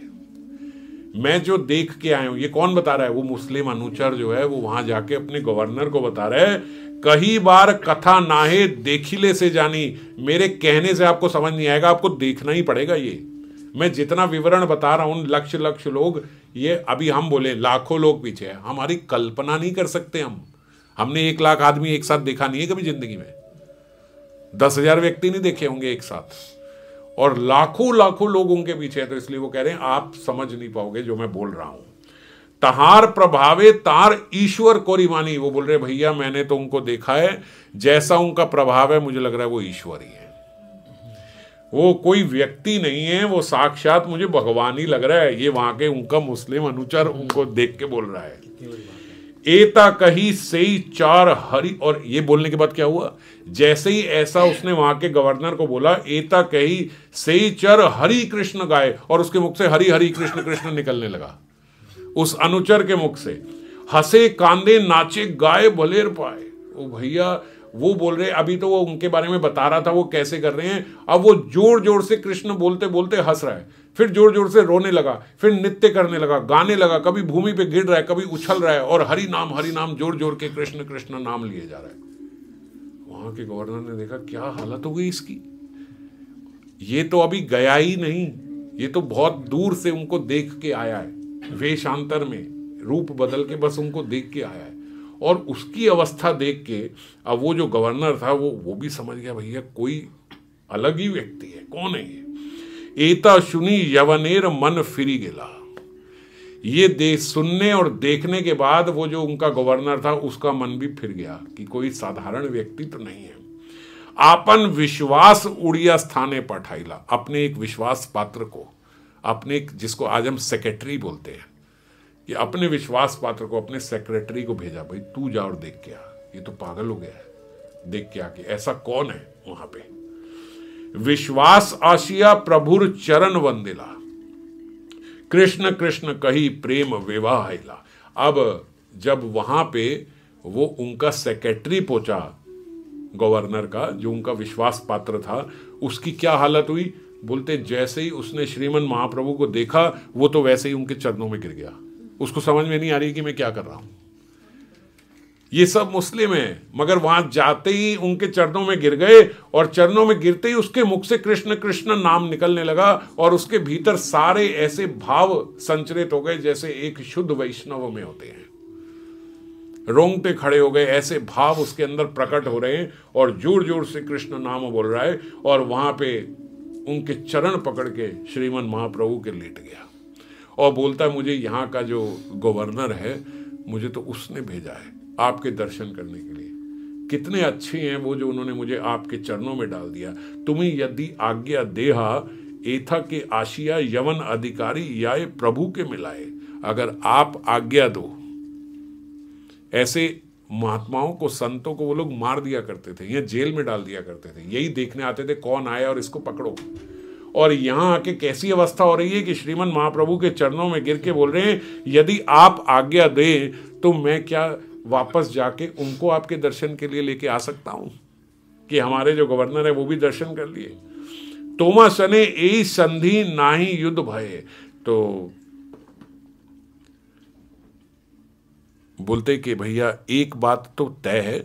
मैं जो देख के आया हूं, ये कौन बता रहा है? वो मुस्लिम अनुचर जो है वो वहां जाके अपने गवर्नर को बता रहे हैं, कई बार कथा नाहे देखिले से जानी, मेरे कहने से आपको समझ नहीं आएगा, आपको देखना ही पड़ेगा। ये मैं जितना विवरण बता रहा हूं, लक्ष लक्ष लोग, ये अभी हम बोले लाखों लोग पीछे है, हमारी कल्पना नहीं कर सकते हमने 1 लाख आदमी एक साथ देखा नहीं है कभी जिंदगी में, 10,000 व्यक्ति नहीं देखे होंगे एक साथ, और लाखों लाखों लोग उनके पीछे है। तो इसलिए वो कह रहे हैं आप समझ नहीं पाओगे जो मैं बोल रहा हूं। तहार प्रभावे तार ईश्वर कोरी मानी, वो बोल रहे भैया मैंने तो उनको देखा है, जैसा उनका प्रभाव है मुझे लग रहा है वो ईश्वर ही है, वो कोई व्यक्ति नहीं है, वो साक्षात मुझे भगवान ही लग रहा है। ये वहां के उनका मुस्लिम अनुचर उनको देख के बोल रहा है। एता कही सही चार हरि, और ये बोलने के बाद क्या हुआ, जैसे ही ऐसा उसने वहां के गवर्नर को बोला, एता कही सही चर हरि कृष्ण गाए, और उसके मुख से हरि हरि कृष्ण कृष्ण निकलने लगा, उस अनुचर के मुख से। हंसे कांदे नाचे गाए भलेर पाए, ओ भैया वो बोल रहे, अभी तो वो उनके बारे में बता रहा था वो कैसे कर रहे हैं, अब वो जोर जोर से कृष्ण बोलते बोलते हंस रहा है, फिर जोर जोर से रोने लगा, फिर नृत्य करने लगा, गाने लगा, कभी भूमि पे गिर रहा है, कभी उछल रहा है, और हरि नाम जोर जोर के कृष्ण कृष्ण नाम लिए जा रहा है। वहां के गवर्नर ने देखा क्या हालत हो गई इसकी, ये तो अभी गया ही नहीं, ये तो बहुत दूर से उनको देख के आया है, वेशांतर में रूप बदल के बस उनको देख के आया है। और उसकी अवस्था देख के अब वो जो गवर्नर था वो भी समझ गया भैया कोई अलग ही व्यक्ति है, कौन है ये। एता सुनी यवनेर मन फिरी गेला, ये सुनने और देखने के बाद वो जो उनका गवर्नर था उसका मन भी फिर गया कि कोई साधारण व्यक्ति तो नहीं है। आपन विश्वास उड़िया स्थाने पठाइला, अपने एक विश्वास पात्र को, अपने जिसको आज हम सेक्रेटरी बोलते हैं, कि अपने विश्वास पात्र को, अपने सेक्रेटरी को भेजा, भाई तू जा और देख के आ, ये तो पागल हो गया है, देख के आके ऐसा कौन है वहां पे। विश्वास आशिया प्रभुर चरण वंदिला, कृष्ण कृष्ण कही प्रेम विवाहिला। अब जब वहां पे वो उनका सेक्रेटरी पहुंचा गवर्नर का, जो उनका विश्वास पात्र था, उसकी क्या हालत हुई, बोलते जैसे ही उसने श्रीमन महाप्रभु को देखा वो तो वैसे ही उनके चरणों में गिर गया, उसको समझ में नहीं आ रही कि मैं क्या कर रहा हूं। ये सब मुस्लिम है, मगर वहां जाते ही उनके चरणों में गिर गए, और चरणों में गिरते ही उसके मुख से कृष्ण कृष्ण नाम निकलने लगा, और उसके भीतर सारे ऐसे भाव संचरित हो गए जैसे एक शुद्ध वैष्णव में होते हैं। रोंगटे खड़े हो गए, ऐसे भाव उसके अंदर प्रकट हो रहे हैं, और जोर जोर से कृष्ण नाम बोल रहा है, और वहां पे उनके चरण पकड़ के श्रीमन महाप्रभु के लेट गया, और बोलता है मुझे यहाँ का जो गवर्नर है, मुझे तो उसने भेजा है आपके दर्शन करने के लिए। कितने अच्छे हैं वो जो उन्होंने मुझे आपके चरणों में डाल दिया। तुम्हें यदि आज्ञा देहा एथा के आशिया यवन अधिकारी या प्रभु के मिलाए, अगर आप आज्ञा दो। ऐसे महात्माओं को, संतों को वो लोग मार दिया करते थे, या जेल में डाल दिया करते थे, यही देखने आते थे कौन आया और इसको पकड़ो। और यहां आके कैसी अवस्था हो रही है कि श्रीमन महाप्रभु के चरणों में गिर के बोल रहे हैं यदि आप आज्ञा दें तो मैं क्या वापस जाके उनको आपके दर्शन के लिए लेके आ सकता हूं, कि हमारे जो गवर्नर है वो भी दर्शन कर लिए। तोमा सने ए संधि नाही युद्ध भय, तो बोलते कि भैया एक बात तो तय है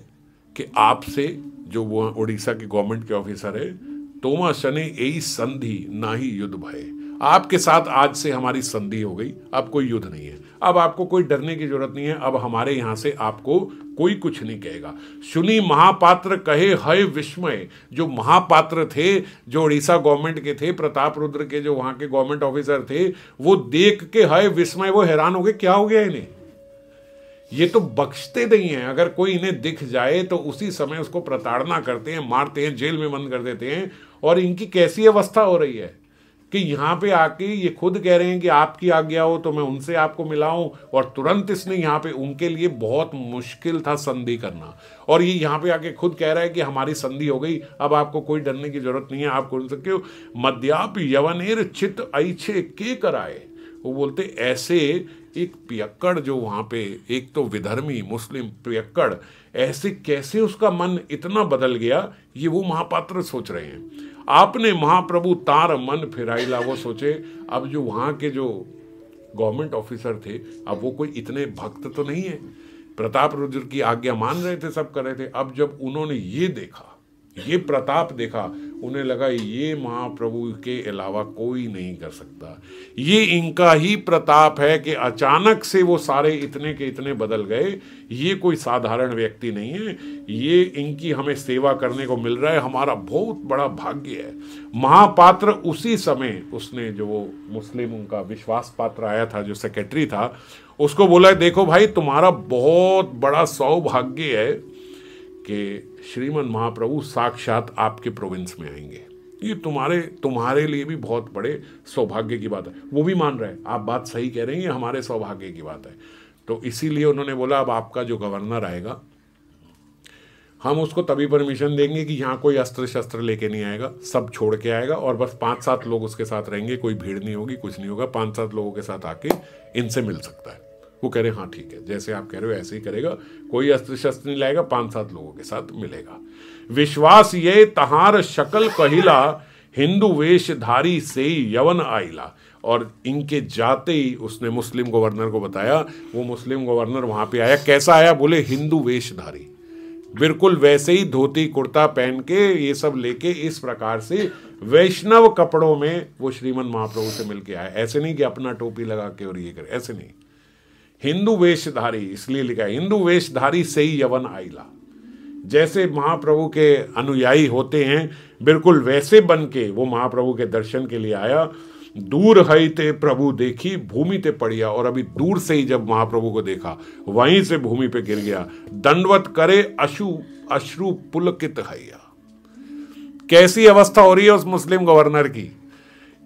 कि आपसे, जो वो उड़ीसा के गवर्नमेंट के ऑफिसर है, तोमा शने यही संधि ना ही युद्ध भय, आपके साथ आज से हमारी संधि हो गई, अब कोई युद्ध नहीं है, अब आपको कोई डरने की जरूरत नहीं है, अब हमारे यहां से आपको कोई कुछ नहीं कहेगा। सुनी महापात्र कहे हय विस्मय, जो महापात्र थे, जो उड़ीसा गवर्नमेंट के थे, प्रताप रुद्र के जो वहां के गवर्नमेंट ऑफिसर थे, वो देख के हय विस्मय, वो हैरान हो गए, क्या हो गया इन्हें, ये तो बख्शते नहीं है, अगर कोई इन्हें दिख जाए तो उसी समय उसको प्रताड़ना करते हैं, मारते हैं, जेल में बंद कर देते हैं। और इनकी कैसी अवस्था हो रही है कि यहाँ पे आके ये खुद कह रहे हैं कि आपकी आज्ञा हो तो मैं उनसे आपको मिलाऊं, और तुरंत इसने यहाँ पे, उनके लिए बहुत मुश्किल था संधि करना, और ये यहाँ पे आके खुद कह रहा है कि हमारी संधि हो गई, अब आपको कोई डरने की जरूरत नहीं है, आप कर सकते हो। मद्याप यवनेर चित ऐछे के कराए, वो बोलते ऐसे एक पियक्कड़ जो वहां पे, एक तो विधर्मी मुस्लिम पियक्कड़, ऐसे कैसे उसका मन इतना बदल गया, ये वो महापात्र सोच रहे हैं। आपने महाप्रभु तार मन फिराइला, वो सोचे अब जो वहां के जो गवर्नमेंट ऑफिसर थे, अब वो कोई इतने भक्त तो नहीं है, प्रताप रुद्र की आज्ञा मान रहे थे, सब कर रहे थे। अब जब उन्होंने ये देखा, ये प्रताप देखा, उन्हें लगा ये महाप्रभु के अलावा कोई नहीं कर सकता, ये इनका ही प्रताप है कि अचानक से वो सारे इतने के इतने बदल गए। ये कोई साधारण व्यक्ति नहीं है, ये इनकी हमें सेवा करने को मिल रहा है, हमारा बहुत बड़ा भाग्य है। महापात्र उसी समय उसने, जो वो मुस्लिम उनका विश्वास पात्र आया था, जो सेक्रेटरी था, उसको बोला देखो भाई, तुम्हारा बहुत बड़ा सौभाग्य है कि श्रीमन महाप्रभु साक्षात आपके प्रोविंस में आएंगे, ये तुम्हारे लिए भी बहुत बड़े सौभाग्य की बात है। वो भी मान रहे हैं, आप बात सही कह रहे हैं, ये हमारे सौभाग्य की बात है। तो इसीलिए उन्होंने बोला अब आपका जो गवर्नर आएगा, हम उसको तभी परमिशन देंगे कि यहाँ कोई अस्त्र शस्त्र लेके नहीं आएगा, सब छोड़ के आएगा और बस 5-7 लोग उसके साथ रहेंगे, कोई भीड़ नहीं होगी, कुछ नहीं होगा, 5-7 लोगों के साथ आके इनसे मिल सकता है। वो कह रहे हाँ ठीक है, जैसे आप कह रहे हो ऐसे ही करेगा, कोई अस्त्र शस्त्र नहीं लाएगा, 5-7 लोगों के साथ मिलेगा। विश्वास ये तहार शकल कहिला, हिंदू वेशधारी से यवन आइला। और इनके जाते ही उसने मुस्लिम गवर्नर को बताया, वो मुस्लिम गवर्नर वहां पे आया। कैसा आया? बोले हिंदू वेशधारी, बिल्कुल वैसे ही धोती कुर्ता पहन के, ये सब लेके, इस प्रकार से वैष्णव कपड़ों में वो श्रीमन महाप्रभु से मिलके आया। ऐसे नहीं कि अपना टोपी लगा के और ये करे, ऐसे नहीं, हिंदू वेशधारी, इसलिए लिखा है हिंदू वेशधारी से ही यवन आइला। जैसे महाप्रभु के अनुयायी होते हैं, बिल्कुल वैसे बन के वो महाप्रभु के दर्शन के लिए आया। दूर है ते प्रभु देखी, भूमि ते पड़िया। और अभी दूर से ही जब महाप्रभु को देखा, वहीं से भूमि पे गिर गया। दंडवत करे अश्रु पुलकित हैया। कैसी अवस्था हो रही है उस मुस्लिम गवर्नर की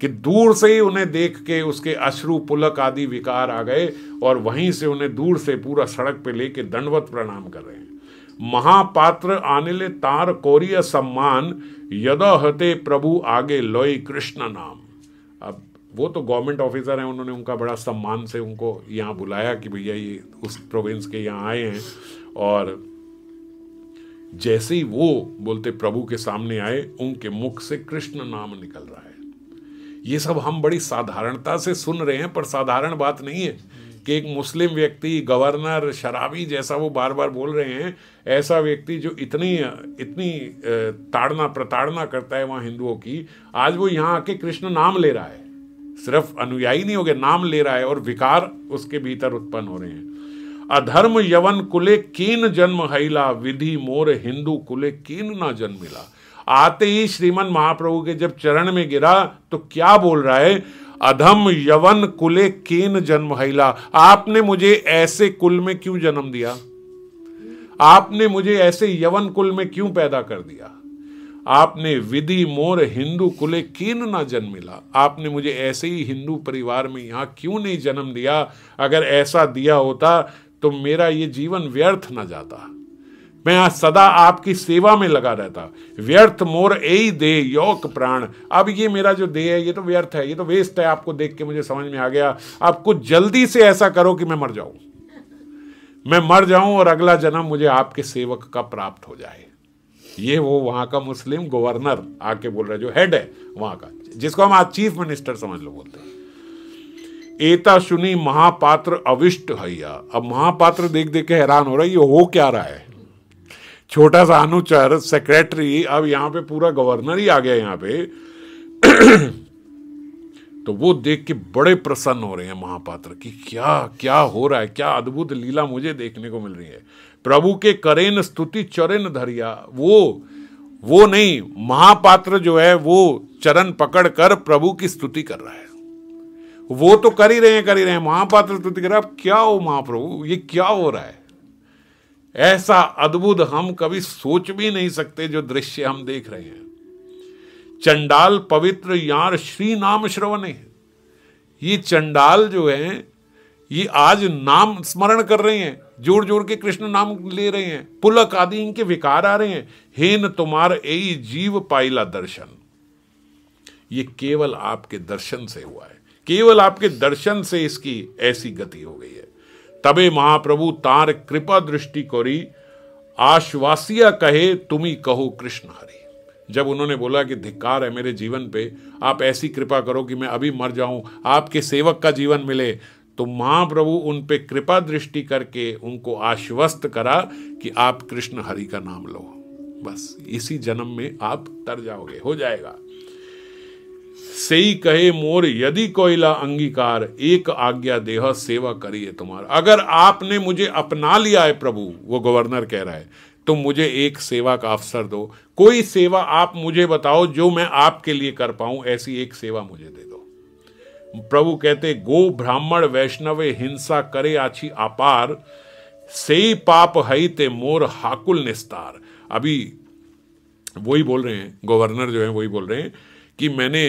कि दूर से ही उन्हें देख के उसके अश्रु पुलक आदि विकार आ गए और वहीं से उन्हें दूर से पूरा सड़क पे लेके दंडवत प्रणाम कर रहे हैं। महापात्र आनिले तार कोरिय सम्मान, यदा हते प्रभु आगे लोई कृष्ण नाम। अब वो तो गवर्नमेंट ऑफिसर हैं, उन्होंने उनका बड़ा सम्मान से उनको यहाँ बुलाया कि भैया ये उस प्रोविंस के यहाँ आए हैं। और जैसे ही वो बोलते प्रभु के सामने आए, उनके मुख से कृष्ण नाम निकल रहा है। ये सब हम बड़ी साधारणता से सुन रहे हैं, पर साधारण बात नहीं है कि एक मुस्लिम व्यक्ति, गवर्नर, शराबी जैसा वो बार बार बोल रहे हैं, ऐसा व्यक्ति जो इतनी ताड़ना प्रताड़ना करता है वहाँ हिंदुओं की, आज वो यहाँ आके कृष्ण नाम ले रहा है। सिर्फ अनुयायी नहीं हो गए, नाम ले रहा है और विकार उसके भीतर उत्पन्न हो रहे हैं। अधर्म यवन कुले कीन जन्म हैला, विधि मोर हिंदू कुले कीन ना जन्मिला। आते ही श्रीमन महाप्रभु के जब चरण में गिरा तो क्या बोल रहा है? अधम यवन कुले कीन जन्म हैला। आपने मुझे ऐसे कुल में क्यों जन्म दिया? आपने मुझे ऐसे यवन कुल में क्यों पैदा कर दिया? आपने विधि मोर हिंदू कुले कीन ना जन्मिला। आपने मुझे ऐसे ही हिंदू परिवार में यहां क्यों नहीं जन्म दिया? अगर ऐसा दिया होता तो मेरा ये जीवन व्यर्थ ना जाता, मैं आज सदा आपकी सेवा में लगा रहता। व्यर्थ मोर एई दे योक प्राण। अब ये मेरा जो देह है ये तो व्यर्थ है, ये तो वेस्ट है। आपको देख के मुझे समझ में आ गया, आप कुछ जल्दी से ऐसा करो कि मैं मर जाऊं और अगला जन्म मुझे आपके सेवक का प्राप्त हो जाए। ये वो वहां का मुस्लिम गवर्नर आके बोल रहा है, जो हेड है वहां का, जिसको हम आज चीफ मिनिस्टर समझ लो बोलते हैं। एता सुनी महापात्र अविष्ट हैया। अब महापात्र देख देख के हैरान हो रहा है, ये हो क्या रहा है? छोटा सा अनुचर, सेक्रेटरी, अब यहाँ पे पूरा गवर्नर ही आ गया यहाँ पे। तो वो देख के बड़े प्रसन्न हो रहे हैं महापात्र की, क्या क्या हो रहा है, क्या अद्भुत लीला मुझे देखने को मिल रही है। प्रभु के करेन स्तुति चरण धरिया। वो नहीं, महापात्र जो है वो चरण पकड़ कर प्रभु की स्तुति कर रहा है। वो तो कर ही रहे हैं, महापात्र स्तुति कर रहा है। अब क्या हो महाप्रभु, ये क्या हो रहा है? ऐसा अद्भुत हम कभी सोच भी नहीं सकते जो दृश्य हम देख रहे हैं। चंडाल पवित्र यार श्री नाम श्रवणे। ये चंडाल जो है ये आज नाम स्मरण कर रहे हैं, जोड़ जोड़ के कृष्ण नाम ले रहे हैं। पुलक आदि इनके विकार आ रहे हैं। हेन तुम्हार एई जीव पाइला दर्शन। ये केवल आपके दर्शन से हुआ है, केवल आपके दर्शन से इसकी ऐसी गति हो गई है। तबे महाप्रभु तार कृपा दृष्टि कोरी, आश्वासिया कहे तुम्ही कहो कृष्ण हरि। जब उन्होंने बोला कि धिक्कार है मेरे जीवन पे, आप ऐसी कृपा करो कि मैं अभी मर जाऊं, आपके सेवक का जीवन मिले, तो महाप्रभु उन पे कृपा दृष्टि करके उनको आश्वस्त करा कि आप कृष्ण हरि का नाम लो, बस इसी जन्म में आप तर जाओगे, हो जाएगा। सेई कहे मोर यदि कोइला अंगीकार, एक आज्ञा देह सेवा करिए तुम्हारा। अगर आपने मुझे अपना लिया है प्रभु, वो गवर्नर कह रहा है, तो मुझे एक सेवा का अवसर दो, कोई सेवा आप मुझे बताओ जो मैं आपके लिए कर पाऊं, ऐसी एक सेवा मुझे दे दो। प्रभु कहते गो ब्राह्मण वैष्णवे हिंसा करे आछी अपार, सेई पाप हई ते मोर हाकुल निस्तार। अभी वही बोल रहे हैं, गवर्नर जो है वही बोल रहे हैं कि मैंने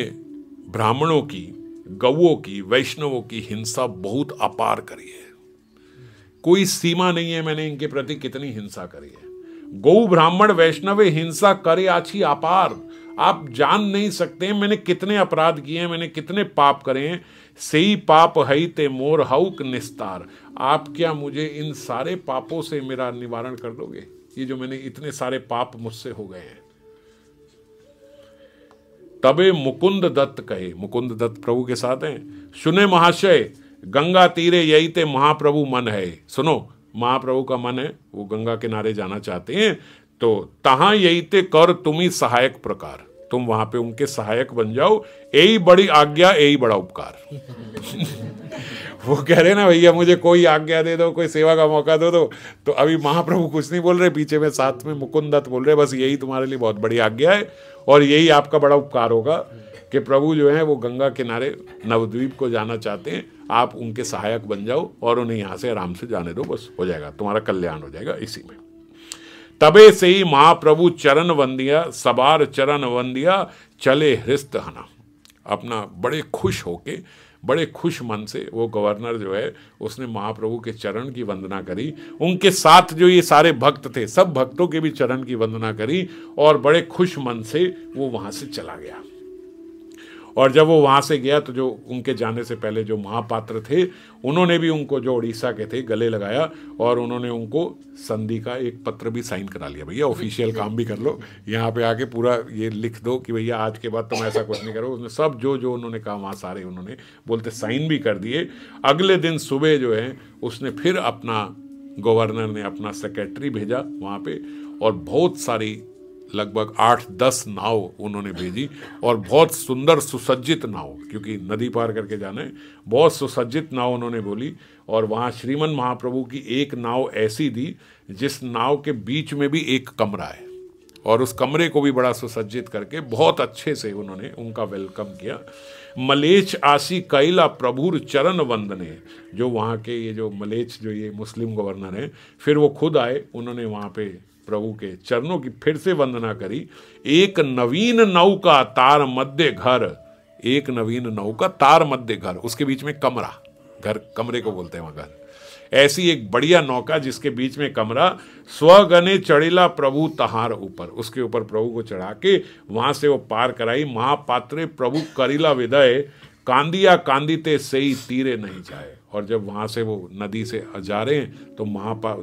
ब्राह्मणों की, गौओं की, वैष्णवों की हिंसा बहुत अपार करी है, कोई सीमा नहीं है मैंने इनके प्रति कितनी हिंसा करी है। गौ ब्राह्मण वैष्णवे हिंसा करे आछी अपार, आप जान नहीं सकते मैंने कितने अपराध किए हैं, मैंने कितने पाप करे हैं। सेई पाप हई ते मोर हउक निस्तार, आप क्या मुझे इन सारे पापों से मेरा निवारण कर दोगे, ये जो मैंने इतने सारे पाप मुझसे हो गए हैं। तबे मुकुंद दत्त कहे, मुकुंद दत्त प्रभु के साथ हैं, सुने महाशय गंगा तीरे यही ते महाप्रभु मन है। सुनो, महाप्रभु का मन है, वो गंगा किनारे जाना चाहते हैं, तो तहां यही ते कर तुम्ही सहायक प्रकार, तुम वहां पे उनके सहायक बन जाओ, यही बड़ी आज्ञा यही बड़ा उपकार। वो कह रहे ना भैया मुझे कोई आज्ञा दे दो, कोई सेवा का मौका दे दो। तो अभी महाप्रभु कुछ नहीं बोल रहे, पीछे में साथ में मुकुंद दत्त बोल रहे, बस यही तुम्हारे लिए बहुत बड़ी आज्ञा है और यही आपका बड़ा उपकार होगा कि प्रभु जो है वो गंगा किनारे नवद्वीप को जाना चाहते हैं, आप उनके सहायक बन जाओ और उन्हें यहाँ से आराम से जाने दो, बस हो जाएगा, तुम्हारा कल्याण हो जाएगा इसी में। तबे से ही महाप्रभु चरण वंदिया, सबार चरण वंदिया, चले हृष्ट हना। अपना बड़े खुश होके, बड़े खुश मन से वो गवर्नर जो है उसने महाप्रभु के चरण की वंदना करी, उनके साथ जो ये सारे भक्त थे सब भक्तों के भी चरण की वंदना करी और बड़े खुश मन से वो वहां से चला गया। और जब वो वहां से गया तो जो उनके जाने से पहले जो महापात्र थे उन्होंने भी उनको, जो उड़ीसा के थे, गले लगाया और उन्होंने उनको संधि का एक पत्र भी साइन करा लिया, भैया ऑफिशियल काम भी कर लो, यहाँ पे आके पूरा ये लिख दो कि भैया आज के बाद तुम ऐसा कुछ नहीं करो। उसने सब जो जो उन्होंने कहा वहाँ सारे उन्होंने बोलते साइन भी कर दिए। अगले दिन सुबह जो है उसने फिर अपना, गवर्नर ने अपना सेक्रेटरी भेजा वहाँ पे और बहुत सारी लगभग 8-10 नाव उन्होंने भेजी और बहुत सुंदर सुसज्जित नाव, क्योंकि नदी पार करके जाना है, बहुत सुसज्जित नाव उन्होंने बोली। और वहाँ श्रीमन महाप्रभु की एक नाव ऐसी दी जिस नाव के बीच में भी एक कमरा है और उस कमरे को भी बड़ा सुसज्जित करके बहुत अच्छे से उन्होंने उनका वेलकम किया। मलेच्छ आशी कैला प्रभुर चरण वंदने, जो वहाँ के ये जो मलेच्छ जो ये मुस्लिम गवर्नर हैं, फिर वो खुद आए, उन्होंने वहाँ पे प्रभु के चरणों की फिर से वंदना करी। एक नवीन नौका तार मध्य घर, एक नवीन नौका तार मध्य घर, उसके बीच में कमरा, घर कमरे को बोलते हैं वहां घर, ऐसी एक बढ़िया नौका जिसके बीच में कमरा। स्वगने चढ़िला प्रभु तहार ऊपर, उसके ऊपर प्रभु को चढ़ा के वहां से वो पार कराई। महापात्रे प्रभु करिला विदय, कांदिया कांदिते सही तीरे नहीं जाए। और जब वहाँ से वो नदी से जा रहे हैं तो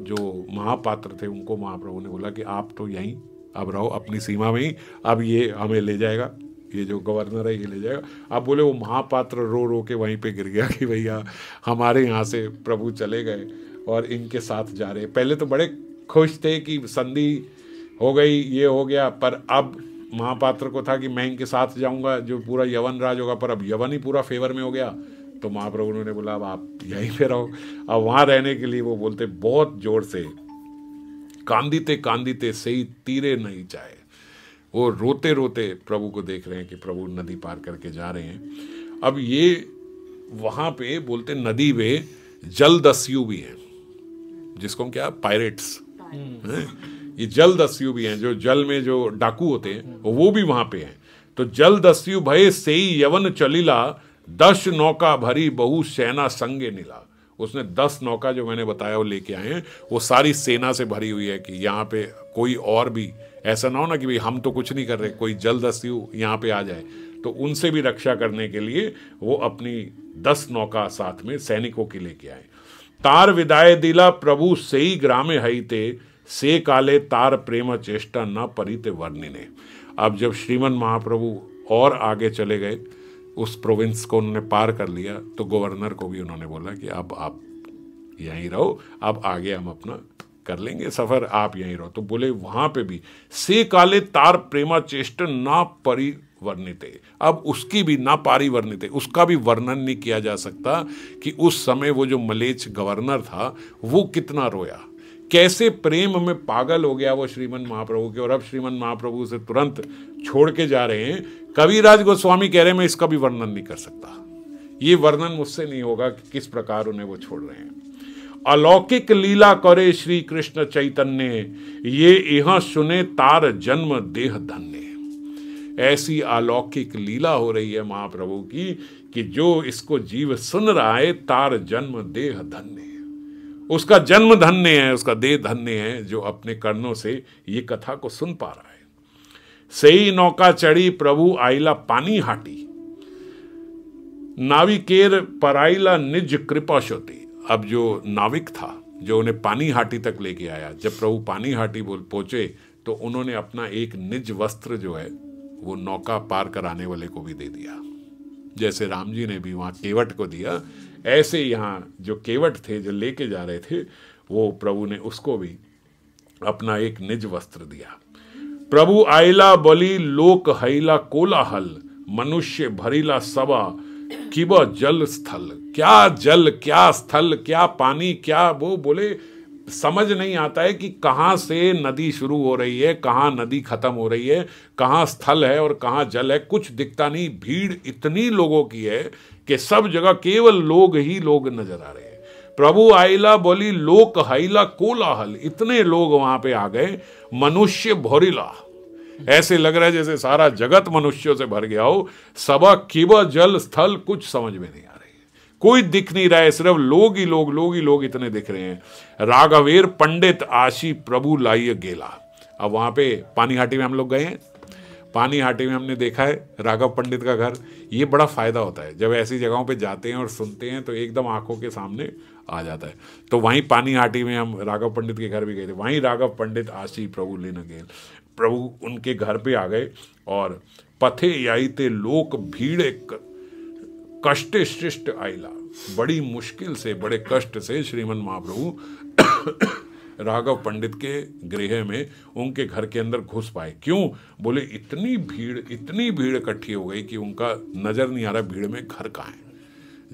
जो महापात्र थे उनको महाप्रभु ने बोला कि आप तो यहीं अब रहो अपनी सीमा में ही, अब ये हमें ले जाएगा, ये जो गवर्नर है ये ले जाएगा। अब बोले वो महापात्र रो रो के वहीं पे गिर गया कि भैया हमारे यहाँ से प्रभु चले गए और इनके साथ जा रहे। पहले तो बड़े खुश थे कि संधि हो गई, ये हो गया, पर अब महापात्र को था कि मैं इनके साथ जाऊंगा, जो पूरा यवन राज होगा, पर अब यवन ही पूरा फेवर में हो गया। तो महाप्रभु ने बोला अब आप यहीं पे रहो। अब वहां रहने के लिए वो बोलते बहुत जोर से, कांदिते कांदिते सही तीरे नहीं जाए। वो रोते रोते प्रभु को देख रहे हैं कि प्रभु नदी पार करके जा रहे हैं। अब ये वहां पे बोलते नदी में जलदस्यु भी है, जिसको हम क्या पायरेट्स हैं, ये जलदस्यु भी हैं, जो जल में जो डाकू होते हैं वो भी वहां पे हैं। तो जलदस्यु भय सेई यवन चलिला, 10 नौका भरी बहु सेना संगे नीला। उसने 10 नौका जो मैंने बताया वो लेके आए हैं, वो सारी सेना से भरी हुई है कि यहाँ पे कोई और भी ऐसा ना हो ना कि भाई हम तो कुछ नहीं कर रहे, कोई जलदस्यु यहाँ पे आ जाए, तो उनसे भी रक्षा करने के लिए वो अपनी 10 नौका साथ में सैनिकों की लेके आए। तार विदाय दिला प्रभु सेई ग्रामे हईते, से काले तार प्रेम चेष्टा न परिते वर्णिने। अब जब श्रीमन महाप्रभु और आगे चले गए उस प्रोविंस को उन्होंने पार कर लिया तो गवर्नर को भी उन्होंने बोला कि अब आप यहीं रहो, अब आगे हम अपना कर लेंगे सफर, आप यहीं रहो। तो बोले वहां पे भी से काले तार प्रेमा चेष्ट ना परिवर्णिते, अब उसकी भी ना परिवर्णिते, उसका भी वर्णन नहीं किया जा सकता कि उस समय वो जो मलेच्छ गवर्नर था वो कितना रोया, कैसे प्रेम में पागल हो गया वो श्रीमन महाप्रभु के, और अब श्रीमन महाप्रभु से तुरंत छोड़ के जा रहे हैं। कविराज गोस्वामी कह रहे हैं मैं इसका भी वर्णन नहीं कर सकता, ये वर्णन मुझसे नहीं होगा कि किस प्रकार उन्हें वो छोड़ रहे हैं। अलौकिक लीला करे श्री कृष्ण चैतन्य, ये यहां सुने तार जन्म देह धन्य। ऐसी अलौकिक लीला हो रही है महाप्रभु की कि जो इसको जीव सुन रहा है तार जन्म देह धन्य, उसका जन्म धन्य है, उसका देह धन्य है जो अपने कर्णों से ये कथा को सुन पा रहा है। सही नौका चढ़ी प्रभु आइला पानी हाटी, नाविकेर पराइला निज कृपा शोती। अब जो नाविक था जो उन्हें पानी हाटी तक लेके आया, जब प्रभु पानी हाटी पहुंचे तो उन्होंने अपना एक निज वस्त्र जो है वो नौका पार कराने वाले को भी दे दिया। जैसे राम जी ने भी वहां केवट को दिया, ऐसे यहाँ जो केवट थे जो लेके जा रहे थे वो प्रभु ने उसको भी अपना एक निज वस्त्र दिया। प्रभु आइला बलि लोक हैला कोलाहल, मनुष्य भरीला सभा किब जल स्थल। क्या जल, क्या स्थल, क्या पानी, क्या वो बोले समझ नहीं आता है कि कहाँ से नदी शुरू हो रही है, कहाँ नदी खत्म हो रही है, कहाँ स्थल है और कहाँ जल है, कुछ दिखता नहीं। भीड़ इतनी लोगों की है कि सब जगह केवल लोग ही लोग नजर आ रहे हैं। प्रभु आइला बोली लोक हैला कोलाहल, इतने लोग वहां पे आ गए। मनुष्य भोरिला, ऐसे लग रहा है जैसे सारा जगत मनुष्यों से भर गया हो। सबा किबा जल स्थल, कुछ समझ में नहीं आ रही है, कोई दिख नहीं रहा है, सिर्फ लोग ही लोग, लोग ही लोग इतने दिख रहे हैं। राघवेर पंडित आशी प्रभु लाइय गेला। अब वहां पे पानीहाटी में हम लोग गए हैं, पानीहाटी में हमने देखा है राघव पंडित का घर। ये बड़ा फायदा होता है जब ऐसी जगहों पे जाते हैं और सुनते हैं तो एकदम आंखों के सामने आ जाता है। तो वहीं पानीहाटी में हम राघव पंडित के घर भी गए थे, वहीं राघव पंडित आशी प्रभु लेना गेल। प्रभु उनके घर पे आ गए और पथे याईते लोक भीड़ कष्टे शिष्ट आइला, बड़ी मुश्किल से बड़े कष्ट से श्रीमन महाप्रभु राघव पंडित के गृह में उनके घर के अंदर घुस पाए। क्यों? बोले इतनी भीड़ इकट्ठी हो गई कि उनका नजर नहीं आ रहा भीड़ में घर कहाँ है,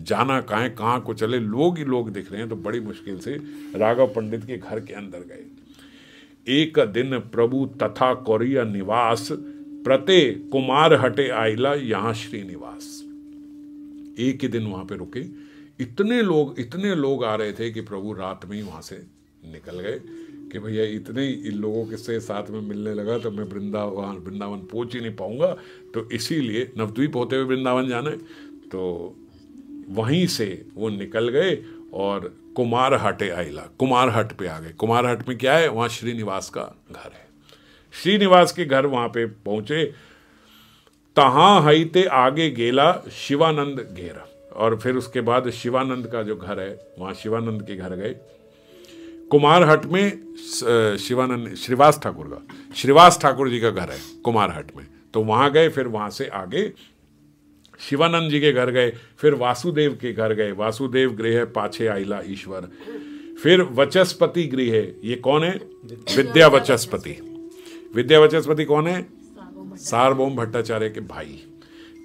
जाना कहाँ है, कहाँ को चले, लोग ही लोग दिख रहे हैं। तो बड़ी मुश्किल से राघव पंडित के घर के अंदर गए। एक दिन प्रभु तथा कोरिया निवास, प्रते कुमार हटे आइला यहाँ श्रीनिवास। एक ही दिन वहां पे रुके, इतने लोग आ रहे थे कि प्रभु रात में ही वहां से निकल गए कि भैया इतने इन लोगों के से साथ में मिलने लगा तो मैं वृंदावन पहुंच ही नहीं पाऊंगा, तो इसीलिए नवद्वीप होते हुए वृंदावन जाना है। तो वहीं से वो निकल गए और कुमार हटे आइला, कुमार हट पे आ गए। कुमार हट में क्या है? वहां श्रीनिवास का घर है। श्रीनिवास के घर वहां पे पहुंचे। तहां हईते आगे गेला शिवानंद घेरा, और फिर उसके बाद शिवानंद का जो घर है वहां शिवानंद के घर गए। कुमार हट में शिवानंद श्रीवास ठाकुर जी का घर है कुमार हट में, तो वहां गए। फिर वहां से आगे शिवानंद जी के घर गए, फिर वासुदेव के घर गए। वासुदेव गृह पाछे आइला ईश्वर। फिर वचस्पति गृह, ये कौन है? विद्या वचस्पति। विद्या वचस्पति कौन है? सार्वभौम भट्टाचार्य के भाई।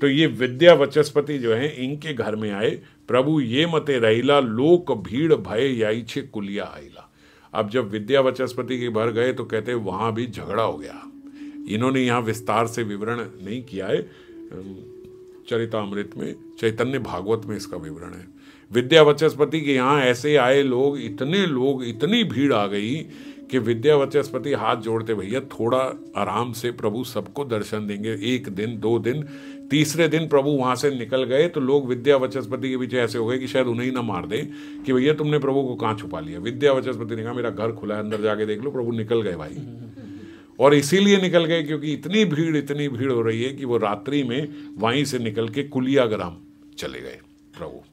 तो ये विद्या वचस्पति जो है इनके घर में आए। प्रभु ये मते रहिला लोक भीड़ भय याई छे कुलिया आइला। अब जब विद्या वचस्पति के घर गए तो कहते वहां भी झगड़ा हो गया। इन्होंने यहाँ विस्तार से विवरण नहीं किया है, चरितामृत में, चैतन्य भागवत में इसका विवरण है। विद्या वचस्पति के यहाँ ऐसे आए लोग, इतनी भीड़ आ गई कि विद्या वचस्पति हाथ जोड़ते, भैया थोड़ा आराम से, प्रभु सबको दर्शन देंगे। एक दिन, 2 दिन, तीसरे दिन प्रभु वहां से निकल गए तो लोग विद्या वचस्पति के पीछे ऐसे हो गए कि शायद उन्हें ही ना मार दें कि भैया तुमने प्रभु को कहाँ छुपा लिया। विद्या वचस्पति ने कहा मेरा घर खुला है, अंदर जाके देख लो। प्रभु निकल गए भाई, और इसीलिए निकल गए क्योंकि इतनी भीड़ हो रही है कि वो रात्रि में वहीं से निकल के कुलियाग्राम चले गए प्रभु।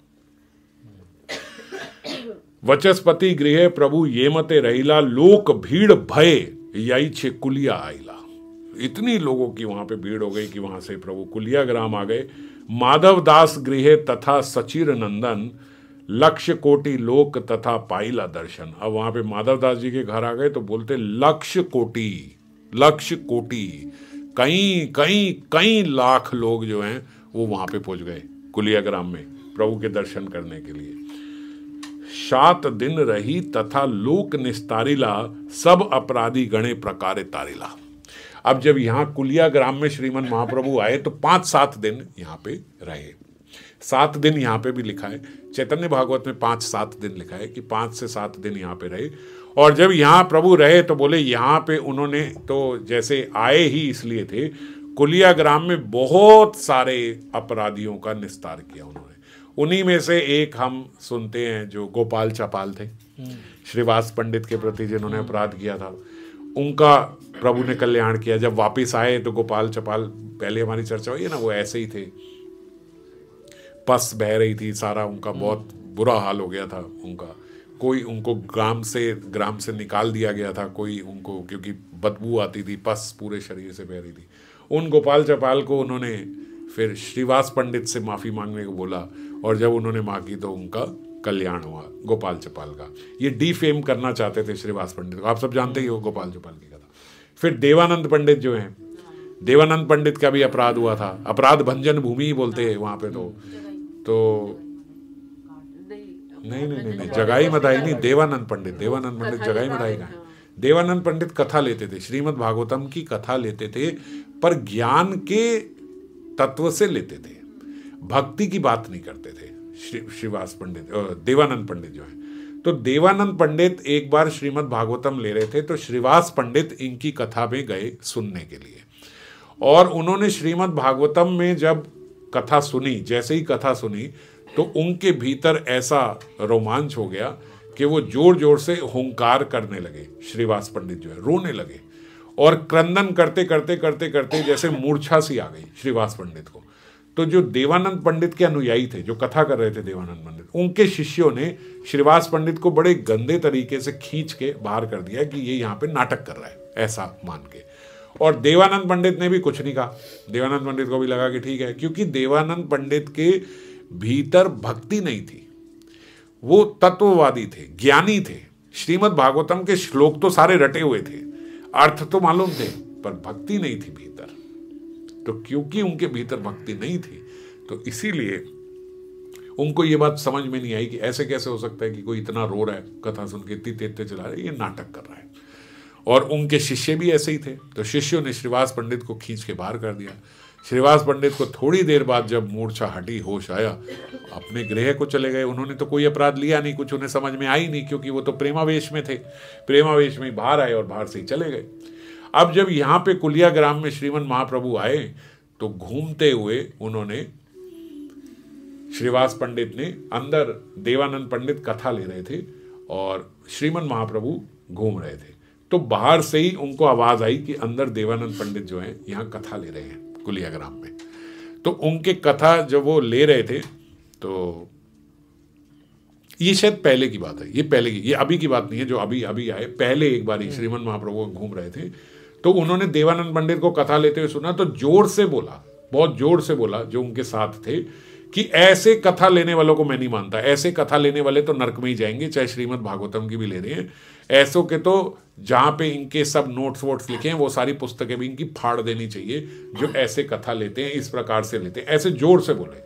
वचस्पति गृह प्रभु ये मते रहिला लोक भीड़ भय याई छे कुलिया आइला। इतनी लोगों की वहां पे भीड़ हो गई कि वहां से प्रभु कुलियाग्राम आ गए। माधव दास गृह तथा सचिर नंदन, लक्ष्य कोटि लोक तथा पाइला दर्शन। अब वहां पे माधव दास जी के घर आ गए तो बोलते लक्ष्य कोटि, लक्ष्य कोटि, कई कई कई लाख लोग जो हैं वो वहां पे पहुंच गए कुलियाग्राम में प्रभु के दर्शन करने के लिए। 7 दिन रही तथा लोक निस्तारिला, सब अपराधी गणे प्रकारे तारिला। अब जब यहाँ कुलियाग्राम में श्रीमन महाप्रभु आए तो 5-7 दिन यहाँ पे रहे। 7 दिन यहाँ पे भी लिखा है, चैतन्य भागवत में 5-7 दिन लिखा है कि 5 से 7 दिन यहाँ पे रहे। और जब यहाँ प्रभु रहे तो बोले यहाँ पे उन्होंने तो जैसे आए ही इसलिए थे, कुलियाग्राम में बहुत सारे अपराधियों का निस्तार किया उन्होंने। उन्हीं में से एक हम सुनते हैं जो गोपाल चपाल थे, श्रीवास पंडित के प्रति जिन्होंने अपराध किया था, उनका प्रभु ने कल्याण किया। जब वापस आए तो गोपाल चपाल, पहले हमारी चर्चा हुई है ना, वो ऐसे ही थे, पस बह रही थी सारा, उनका बहुत बुरा हाल हो गया था उनका। कोई उनको ग्राम से निकाल दिया गया था, कोई उनको, क्योंकि बदबू आती थी, पस पूरे शरीर से बह रही थी। उन गोपाल चपाल को उन्होंने फिर श्रीवास पंडित से माफ़ी मांगने को बोला, और जब उन्होंने मांगी तो उनका कल्याण हुआ गोपाल चपाल का। ये डीफेम करना चाहते थे श्रीवास पंडित को, आप सब जानते ही हो गोपाल चपाल की कथा। फिर देवानंद पंडित जो हैं, देवानंद पंडित का भी अपराध हुआ था, अपराध भंजन भूमि ही बोलते हैं वहाँ पे। तो नहीं जगाई मधाई नहीं, देवानंद पंडित जगाई मधाई का। देवानंद पंडित कथा लेते थे, श्रीमद् भागवतम की कथा लेते थे, पर ज्ञान के तत्व से लेते थे, भक्ति की बात नहीं करते थे। श्रीवास पंडित, देवानंद पंडित जो है, तो देवानंद पंडित एक बार श्रीमद् भागवतम ले रहे थे, तो श्रीवास पंडित इनकी कथा में गए सुनने के लिए, और उन्होंने श्रीमद् भागवतम में जब कथा सुनी, जैसे ही कथा सुनी तो उनके भीतर ऐसा रोमांच हो गया कि वो जोर जोर से हुंकार करने लगे। श्रीवास पंडित जो है रोने लगे, और क्रंदन करते करते करते करते जैसे मूर्छा सी आ गई श्रीवास पंडित को। तो जो देवानंद पंडित के अनुयायी थे, जो कथा कर रहे थे देवानंद पंडित, उनके शिष्यों ने श्रीवास पंडित को बड़े गंदे तरीके से खींच के बाहर कर दिया कि ये यहाँ पे नाटक कर रहा है, ऐसा मान के। और देवानंद पंडित ने भी कुछ नहीं कहा। देवानंद पंडित को भी लगा कि ठीक है, क्योंकि देवानंद पंडित के भीतर भक्ति नहीं थी, वो तत्ववादी थे, ज्ञानी थे। श्रीमद् भागवतम के श्लोक तो सारे रटे हुए थे, अर्थ तो मालूम थे, पर भक्ति नहीं थी भीतर। तो क्योंकि उनके भीतर भक्ति नहीं थी, तो इसीलिए उनको ये बात समझ में नहीं आई कि ऐसे कैसे हो सकता है कि कोई इतना रो रहा है कथा सुन के, इतनी तेज चला रहा है, ये नाटक कर रहा है। और उनके शिष्य भी ऐसे ही थे, तो शिष्यों ने श्रीवास पंडित को खींच के बाहर कर दिया। श्रीवास पंडित को थोड़ी देर बाद जब मूर्छा हटी, होश आया, अपने गृह को चले गए। उन्होंने तो कोई अपराध लिया नहीं, कुछ उन्हें समझ में आई नहीं, क्योंकि वो तो प्रेमावेश में थे। प्रेमावेश में बाहर आए और बाहर से ही चले गए। अब जब यहाँ पे कुलियाग्राम में श्रीमन महाप्रभु आए तो घूमते हुए उन्होंने, श्रीवास पंडित ने अंदर, देवानंद पंडित कथा ले रहे थे और श्रीमन महाप्रभु घूम रहे थे, तो बाहर से ही उनको आवाज आई कि अंदर देवानंद पंडित जो हैं यहाँ कथा ले रहे हैं कुलियाग्राम में। तो उनके कथा जब वो ले रहे थे, तो ये शायद पहले की बात है, ये पहले की, ये अभी की बात नहीं है जो अभी अभी आए। पहले एक बार ही श्रीमन महाप्रभु घूम रहे थे, तो उन्होंने देवानंद पंडित को कथा लेते हुए सुना, तो जोर से बोला, बहुत जोर से बोला जो उनके साथ थे, कि ऐसे कथा लेने वालों को मैं नहीं मानता, ऐसे कथा लेने वाले तो नरक में ही जाएंगे, चाहे श्रीमद् भागवतम की भी ले रहे हैं। ऐसों के तो जहाँ पे इनके सब नोट्स वोट्स लिखे हैं वो सारी पुस्तकें भी इनकी फाड़ देनी चाहिए, जो ऐसे कथा लेते हैं, इस प्रकार से लेते हैं। ऐसे जोर से बोले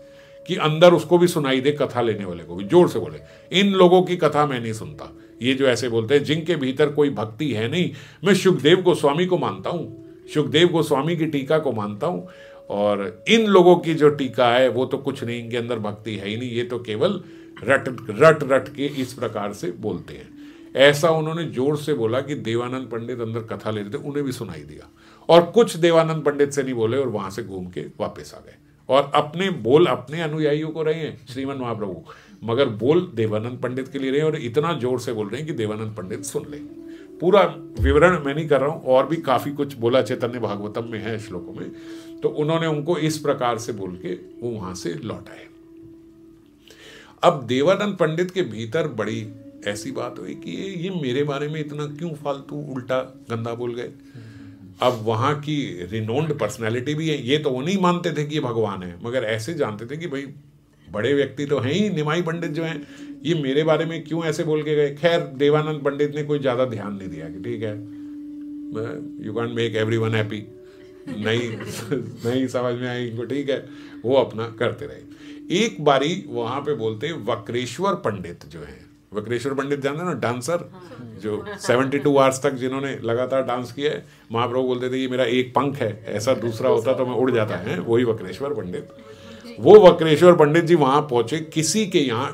कि अंदर उसको भी सुनाई दे, कथा लेने वाले को भी जोर से बोले, इन लोगों की कथा मैं नहीं सुनता। ये जो ऐसे बोलते हैं जिनके भीतर कोई भक्ति है नहीं। मैं शुकदेव गोस्वामी को मानता हूँ, शुकदेव गोस्वामी की टीका को मानता हूँ, और इन लोगों की जो टीका है वो तो कुछ नहीं, इनके अंदर भक्ति है ही नहीं, ये तो केवल रट के इस प्रकार से बोलते हैं। ऐसा उन्होंने जोर से बोला कि देवानंद पंडित अंदर कथा ले रहे थे, उन्हें भी सुनाई दिया। और कुछ देवानंद पंडित से नहीं बोले और वहां से घूम के वापस आ गए, और अपने बोल अपने अनुयायियों को रहे हैं श्रीमन महाप्रभु, मगर बोल देवानंद पंडित के लिए रहे, और इतना जोर से बोल रहे हैं कि देवानंद पंडित सुन ले। पूरा विवरण मैं नहीं कर रहा हूं, और भी काफी कुछ बोला चैतन्य भागवतम में है श्लोकों में। तो उन्होंने उनको इस प्रकार से बोल के वो वहां से लौट आए। अब देवानंद पंडित के भीतर बड़ी ऐसी बात हुई कि ये मेरे बारे में इतना क्यों फालतू उल्टा गंदा बोल गए। अब वहाँ की रिनोन्ड पर्सनैलिटी भी है, ये तो वो नहीं मानते थे कि ये भगवान है, मगर ऐसे जानते थे कि भाई बड़े व्यक्ति तो हैं ही, निमाई पंडित जो हैं, ये मेरे बारे में क्यों ऐसे बोल के गए। खैर देवानंद पंडित ने कोई ज़्यादा ध्यान नहीं दिया कि ठीक है, you can't make everyone happy, नहीं समझ में आई इनको, ठीक है, वो अपना करते रहे। एक बारी वहाँ पे बोलते वक्रेश्वर पंडित जो हैं, वक्रेश्वर पंडित जानते ना, डांसर जो 72 आवर्स तक जिन्होंने लगातार डांस किया है, महाप्रभु बोलते थे ये मेरा एक पंख है, ऐसा दूसरा होता तो मैं उड़ जाता है, वही वक्रेश्वर पंडित। वो वक्रेश्वर पंडित जी वहां पहुंचे, किसी के यहाँ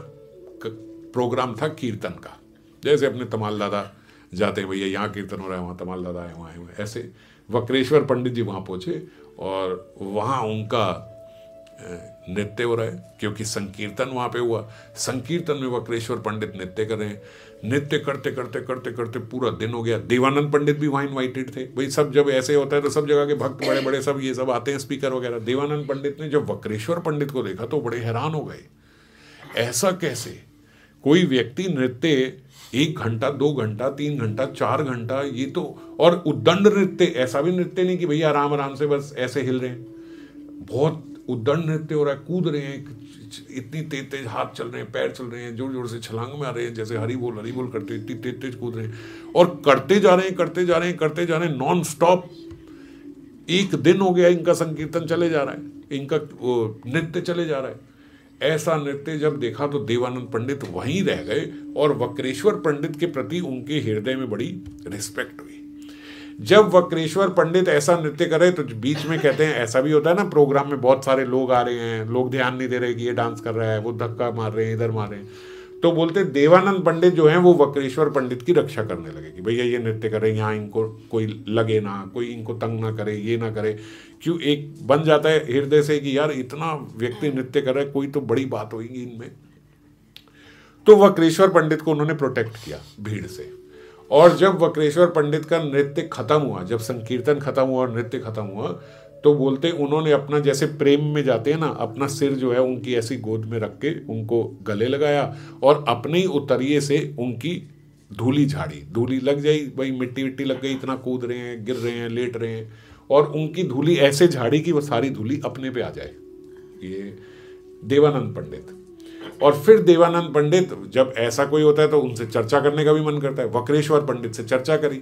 प्रोग्राम था कीर्तन का, जैसे अपने तमाल दादा जाते हैं, भैया यहाँ कीर्तन हो रहा है, वहाँ तमाल दादा है, वहाँ है, ऐसे वक्रेश्वर पंडित जी वहां पहुंचे और वहां उनका नृत्य हो रहा है, क्योंकि संकीर्तन वहां पे हुआ। संकीर्तन में वक्रेश्वर पंडित नृत्य कर रहे हैं, नृत्य करते करते करते करते पूरा दिन हो गया। देवानंद पंडित भी वहाँ इन्वाइटेड थे, भाई सब जब ऐसे होता है तो सब जगह के भक्त बड़े बड़े सब ये सब आते हैं, स्पीकर वगैरह। देवानंद पंडित ने जब वक्रेश्वर पंडित को देखा तो बड़े हैरान हो गए, ऐसा कैसे कोई व्यक्ति नृत्य 1 घंटा 2 घंटा 3 घंटा 4 घंटा, ये तो, और उद्दंड नृत्य, ऐसा भी नृत्य नहीं कि भैया आराम आराम से बस ऐसे हिल रहे हैं, बहुत उद्दंड नृत्य हो रहा है, कूद रहे हैं, इतनी तेज तेज हाथ चल रहे हैं, पैर चल रहे हैं, जोर जोर से छलांग में आ रहे हैं, जैसे हरी बोल करते इतनी तेज तेज कूद रहे हैं, और करते जा रहे हैं करते जा रहे हैं करते जा रहे हैं नॉन स्टॉप। 1 दिन हो गया इनका संकीर्तन चले जा रहा है, इनका नृत्य चले जा रहा है। ऐसा नृत्य जब देखा तो देवानंद पंडित वहीं रह गए, और वक्रेश्वर पंडित के प्रति उनके हृदय में बड़ी रिस्पेक्ट हुई। जब वक्रेश्वर पंडित ऐसा नृत्य करे तो बीच में कहते हैं, ऐसा भी होता है ना प्रोग्राम में, बहुत सारे लोग आ रहे हैं, लोग ध्यान नहीं दे रहे कि ये डांस कर रहा है, वो धक्का मार रहे हैं, इधर मार रहे हैं, तो बोलते देवानंद पंडित जो हैं वो वक्रेश्वर पंडित की रक्षा करने लगे कि भैया ये नृत्य कर रहे हैं, यहाँ इनको कोई लगे ना, कोई इनको तंग ना करे, ये ना करे। क्यों एक बन जाता है हृदय से कि यार इतना व्यक्ति नृत्य कर रहा है, कोई तो बड़ी बात होगी इनमें। तो वक्रेश्वर पंडित को उन्होंने प्रोटेक्ट किया भीड़ से। और जब वक्रेश्वर पंडित का नृत्य खत्म हुआ, जब संकीर्तन खत्म हुआ और नृत्य खत्म हुआ, तो बोलते उन्होंने अपना, जैसे प्रेम में जाते हैं ना, अपना सिर जो है उनकी ऐसी गोद में रख के उनको गले लगाया और अपने ही उतरिये से उनकी धूली झाड़ी, धूली लग जाई भाई, मिट्टी विट्टी लग गई, इतना कूद रहे हैं, गिर रहे हैं, लेट रहे हैं, और उनकी धूली ऐसे झाड़ी कि वो सारी धूली अपने पे आ जाए, ये देवानंद पंडित। और फिर देवानंद पंडित, जब ऐसा कोई होता है तो उनसे चर्चा करने का भी मन करता है, वक्रेश्वर पंडित से चर्चा करी।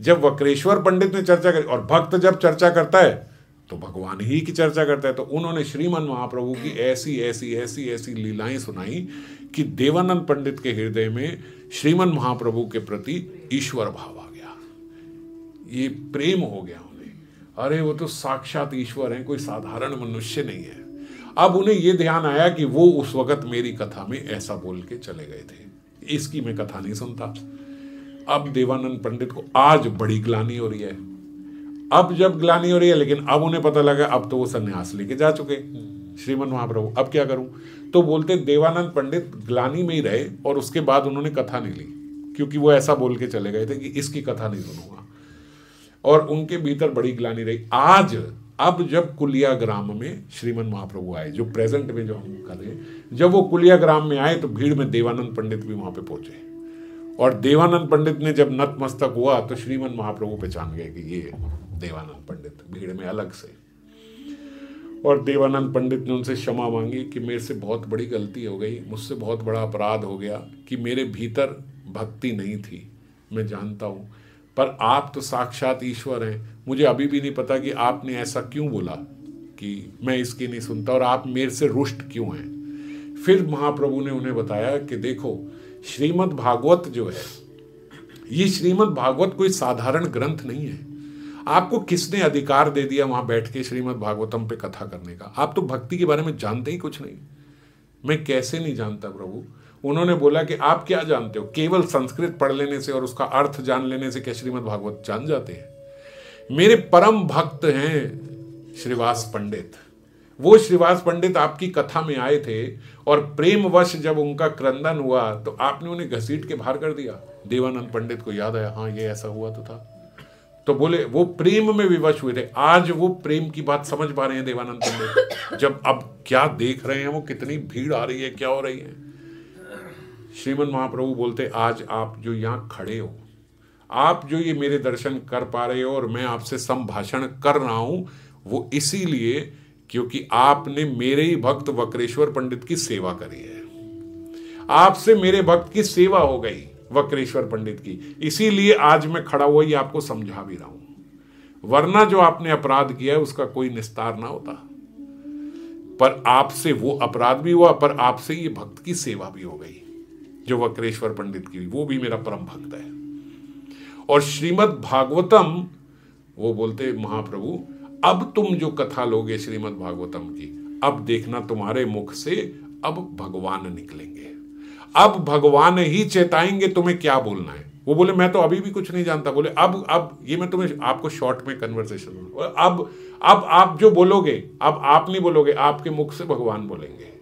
जब वक्रेश्वर पंडित ने चर्चा करी, और भक्त जब चर्चा करता है तो भगवान ही की चर्चा करता है, तो उन्होंने श्रीमन महाप्रभु की ऐसी ऐसी ऐसी ऐसी लीलाएं सुनाई कि देवानंद पंडित के हृदय में श्रीमन महाप्रभु के प्रति ईश्वर भाव आ गया, ये प्रेम हो गया उन्हें, अरे वो तो साक्षात ईश्वर हैं, कोई साधारण मनुष्य नहीं है। अब उन्हें ये ध्यान आया कि वो उस वक्त मेरी कथा में ऐसा बोल के चले गए थे, इसकी मैं कथा नहीं सुनता। अब देवानंद पंडित को आज बड़ी ग्लानि हो रही है, अब जब ग्लानि हो रही है, लेकिन अब उन्हें पता लगा अब तो वो सन्यास लेके जा चुके श्रीमन महाप्रभु, अब क्या करूं। तो बोलते देवानंद पंडित ग्लानि में ही रहे, और उसके बाद उन्होंने कथा नहीं ली, क्योंकि वो ऐसा बोल के चले गए थे कि इसकी कथा नहीं सुनूंगा, और उनके भीतर बड़ी ग्लानि रही। आज अब जब कुलिया ग्राम में श्रीमन महाप्रभु आए, जो प्रेजेंट में जो हम कर रहे हैं, जब वो कुलिया ग्राम में आए तो भीड़ में देवानंद पंडित भी वहां पे पहुंचे, और देवानंद पंडित ने जब नतमस्तक हुआ तो श्रीमन महाप्रभु पहचान गए कि ये देवानंद पंडित, भीड़ में अलग से। और देवानंद पंडित ने उनसे क्षमा मांगी कि मेरे से बहुत बड़ी गलती हो गई, मुझसे बहुत बड़ा अपराध हो गया कि मेरे भीतर भक्ति नहीं थी, मैं जानता हूँ, पर आप तो साक्षात ईश्वर हैं, मुझे अभी भी नहीं पता कि आपने ऐसा क्यों बोला कि मैं इसकी नहीं सुनता, और आप मेरे से रुष्ट क्यों हैं। फिर महाप्रभु ने उन्हें बताया कि देखो श्रीमद् भागवत जो है, ये श्रीमद् भागवत कोई साधारण ग्रंथ नहीं है, आपको किसने अधिकार दे दिया वहां बैठ के श्रीमद् भागवतम पे कथा करने का, आप तो भक्ति के बारे में जानते ही कुछ नहीं। मैं कैसे नहीं जानता प्रभु। उन्होंने बोला कि आप क्या जानते हो, केवल संस्कृत पढ़ लेने से और उसका अर्थ जान लेने से क्या श्रीमद् भागवत जान जाते हैं। मेरे परम भक्त हैं श्रीवास पंडित, वो श्रीवास पंडित आपकी कथा में आए थे, और प्रेमवश जब उनका क्रंदन हुआ तो आपने उन्हें घसीट के बाहर कर दिया। देवानंद पंडित को याद आया, हाँ ये ऐसा हुआ तो था, तो बोले वो प्रेम में विवश हुए थे। आज वो प्रेम की बात समझ पा रहे हैं देवानंद पंडित, जब अब क्या देख रहे हैं वो, कितनी भीड़ आ रही है, क्या हो रही है। श्रीमन महाप्रभु बोलते आज आप जो यहाँ खड़े हो, आप जो ये मेरे दर्शन कर पा रहे हो और मैं आपसे संभाषण कर रहा हूं, वो इसीलिए क्योंकि आपने मेरे ही भक्त वक्रेश्वर पंडित की सेवा करी है। आपसे मेरे भक्त की सेवा हो गई वक्रेश्वर पंडित की, इसीलिए आज मैं खड़ा हुआ ये आपको समझा भी रहा हूं। वरना जो आपने अपराध किया है उसका कोई निस्तार ना होता। पर आपसे वो अपराध भी हुआ, पर आपसे ये भक्त की सेवा भी हो गई जो वक्रेश्वर पंडित की, वो भी मेरा परम भक्त है। और श्रीमद् भागवतम, वो बोलते महाप्रभु अब तुम जो कथा लोगे श्रीमद् भागवतम की, अब देखना तुम्हारे मुख से अब भगवान निकलेंगे, अब भगवान ही चेताएंगे तुम्हें क्या बोलना है। वो बोले मैं तो अभी भी कुछ नहीं जानता। बोले अब ये मैं तुम्हें आपको शॉर्ट में कन्वर्सेशन, अब आप जो बोलोगे अब आप नहीं बोलोगे, आपके मुख से भगवान बोलेंगे।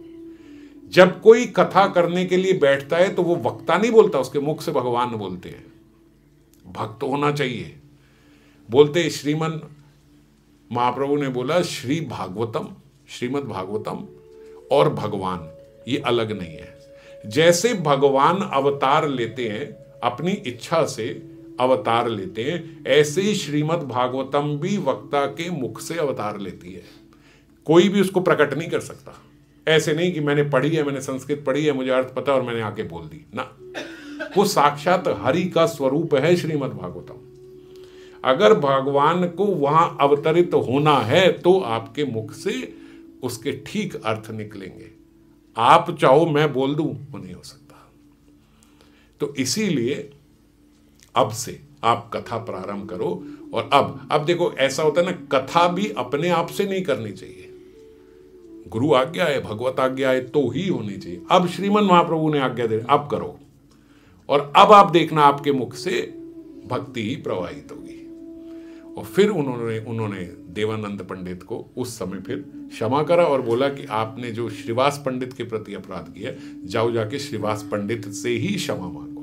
जब कोई कथा करने के लिए बैठता है तो वो वक्ता नहीं बोलता, उसके मुख से भगवान बोलते हैं। भक्त होना चाहिए। बोलते श्रीमन महाप्रभु ने बोला श्री भागवतम, श्रीमद् भागवतम और भगवान ये अलग नहीं है। जैसे भगवान अवतार लेते हैं, अपनी इच्छा से अवतार लेते हैं, ऐसे ही श्रीमद् भागवतम भी वक्ता के मुख से अवतार लेती है। कोई भी उसको प्रकट नहीं कर सकता। ऐसे नहीं कि मैंने पढ़ी है, मैंने संस्कृत पढ़ी है, मुझे अर्थ पता और मैंने आके बोल दी ना। वो साक्षात हरि का स्वरूप है श्रीमद् भागवतम। अगर भगवान को वहां अवतरित होना है तो आपके मुख से उसके ठीक अर्थ निकलेंगे। आप चाहो मैं बोल दूं, वो नहीं हो सकता। तो इसीलिए अब से आप कथा प्रारंभ करो। और अब देखो ऐसा होता है ना, कथा भी अपने आप से नहीं करनी चाहिए। गुरु आज्ञा है, भगवत आज्ञा है तो ही होनी चाहिए। अब श्रीमन महाप्रभु ने आज्ञा दे, अब करो। और अब आप देखना आपके मुख से भक्ति ही प्रवाहित होगी। और फिर उन्होंने देवानंद पंडित को उस समय फिर क्षमा करा और बोला कि आपने जो श्रीवास पंडित के प्रति अपराध किया, जाओ जाके श्रीवास पंडित से ही क्षमा मांगो,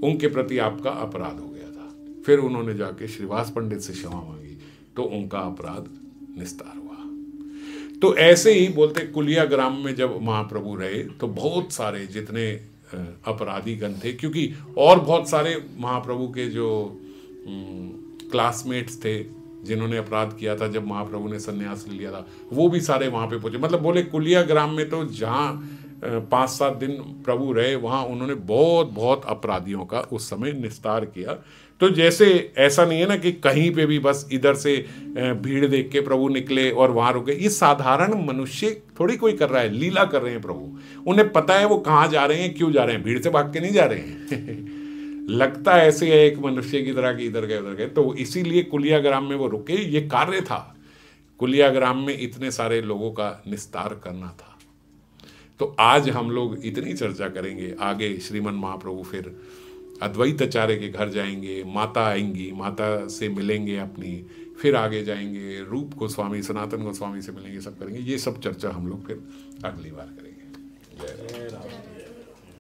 उनके प्रति आपका अपराध हो गया था। फिर उन्होंने जाके श्रीवास पंडित से क्षमा मांगी तो उनका अपराध निस्तार हुआ। तो ऐसे ही बोलते कुलिया ग्राम में जब महाप्रभु रहे तो बहुत सारे जितने अपराधी गण थे, क्योंकि और बहुत सारे महाप्रभु के जो क्लासमेट्स थे जिन्होंने अपराध किया था जब महाप्रभु ने संन्यास लिया था, वो भी सारे वहां पे पहुंचे। मतलब बोले कुलिया ग्राम में तो जहां 5-7 दिन प्रभु रहे वहां उन्होंने बहुत अपराधियों का उस समय निस्तार किया। तो जैसे ऐसा नहीं है ना कि कहीं पे भी बस इधर से भीड़ देख के प्रभु निकले और वहां रुके। ये साधारण मनुष्य थोड़ी कोई कर रहा है, लीला कर रहे हैं प्रभु। उन्हें पता है वो कहाँ जा रहे हैं, क्यों जा रहे हैं, भीड़ से भाग के नहीं जा रहे हैं। लगता ऐसे है एक मनुष्य की तरह कि इधर गए उधर गए। तो इसीलिए कुलिया ग्राम में वो रुके, ये कार्य था। कुलिया ग्राम में इतने सारे लोगों का निस्तार करना था। तो आज हम लोग इतनी चर्चा करेंगे। आगे श्रीमन महाप्रभु फिर अद्वैत आचार्य के घर जाएंगे, माता आएंगी, माता से मिलेंगे अपनी, फिर आगे जाएंगे रूप गोस्वामी, सनातन गोस्वामी से मिलेंगे, सब करेंगे। ये सब चर्चा हम लोग फिर अगली बार करेंगे। जय राम।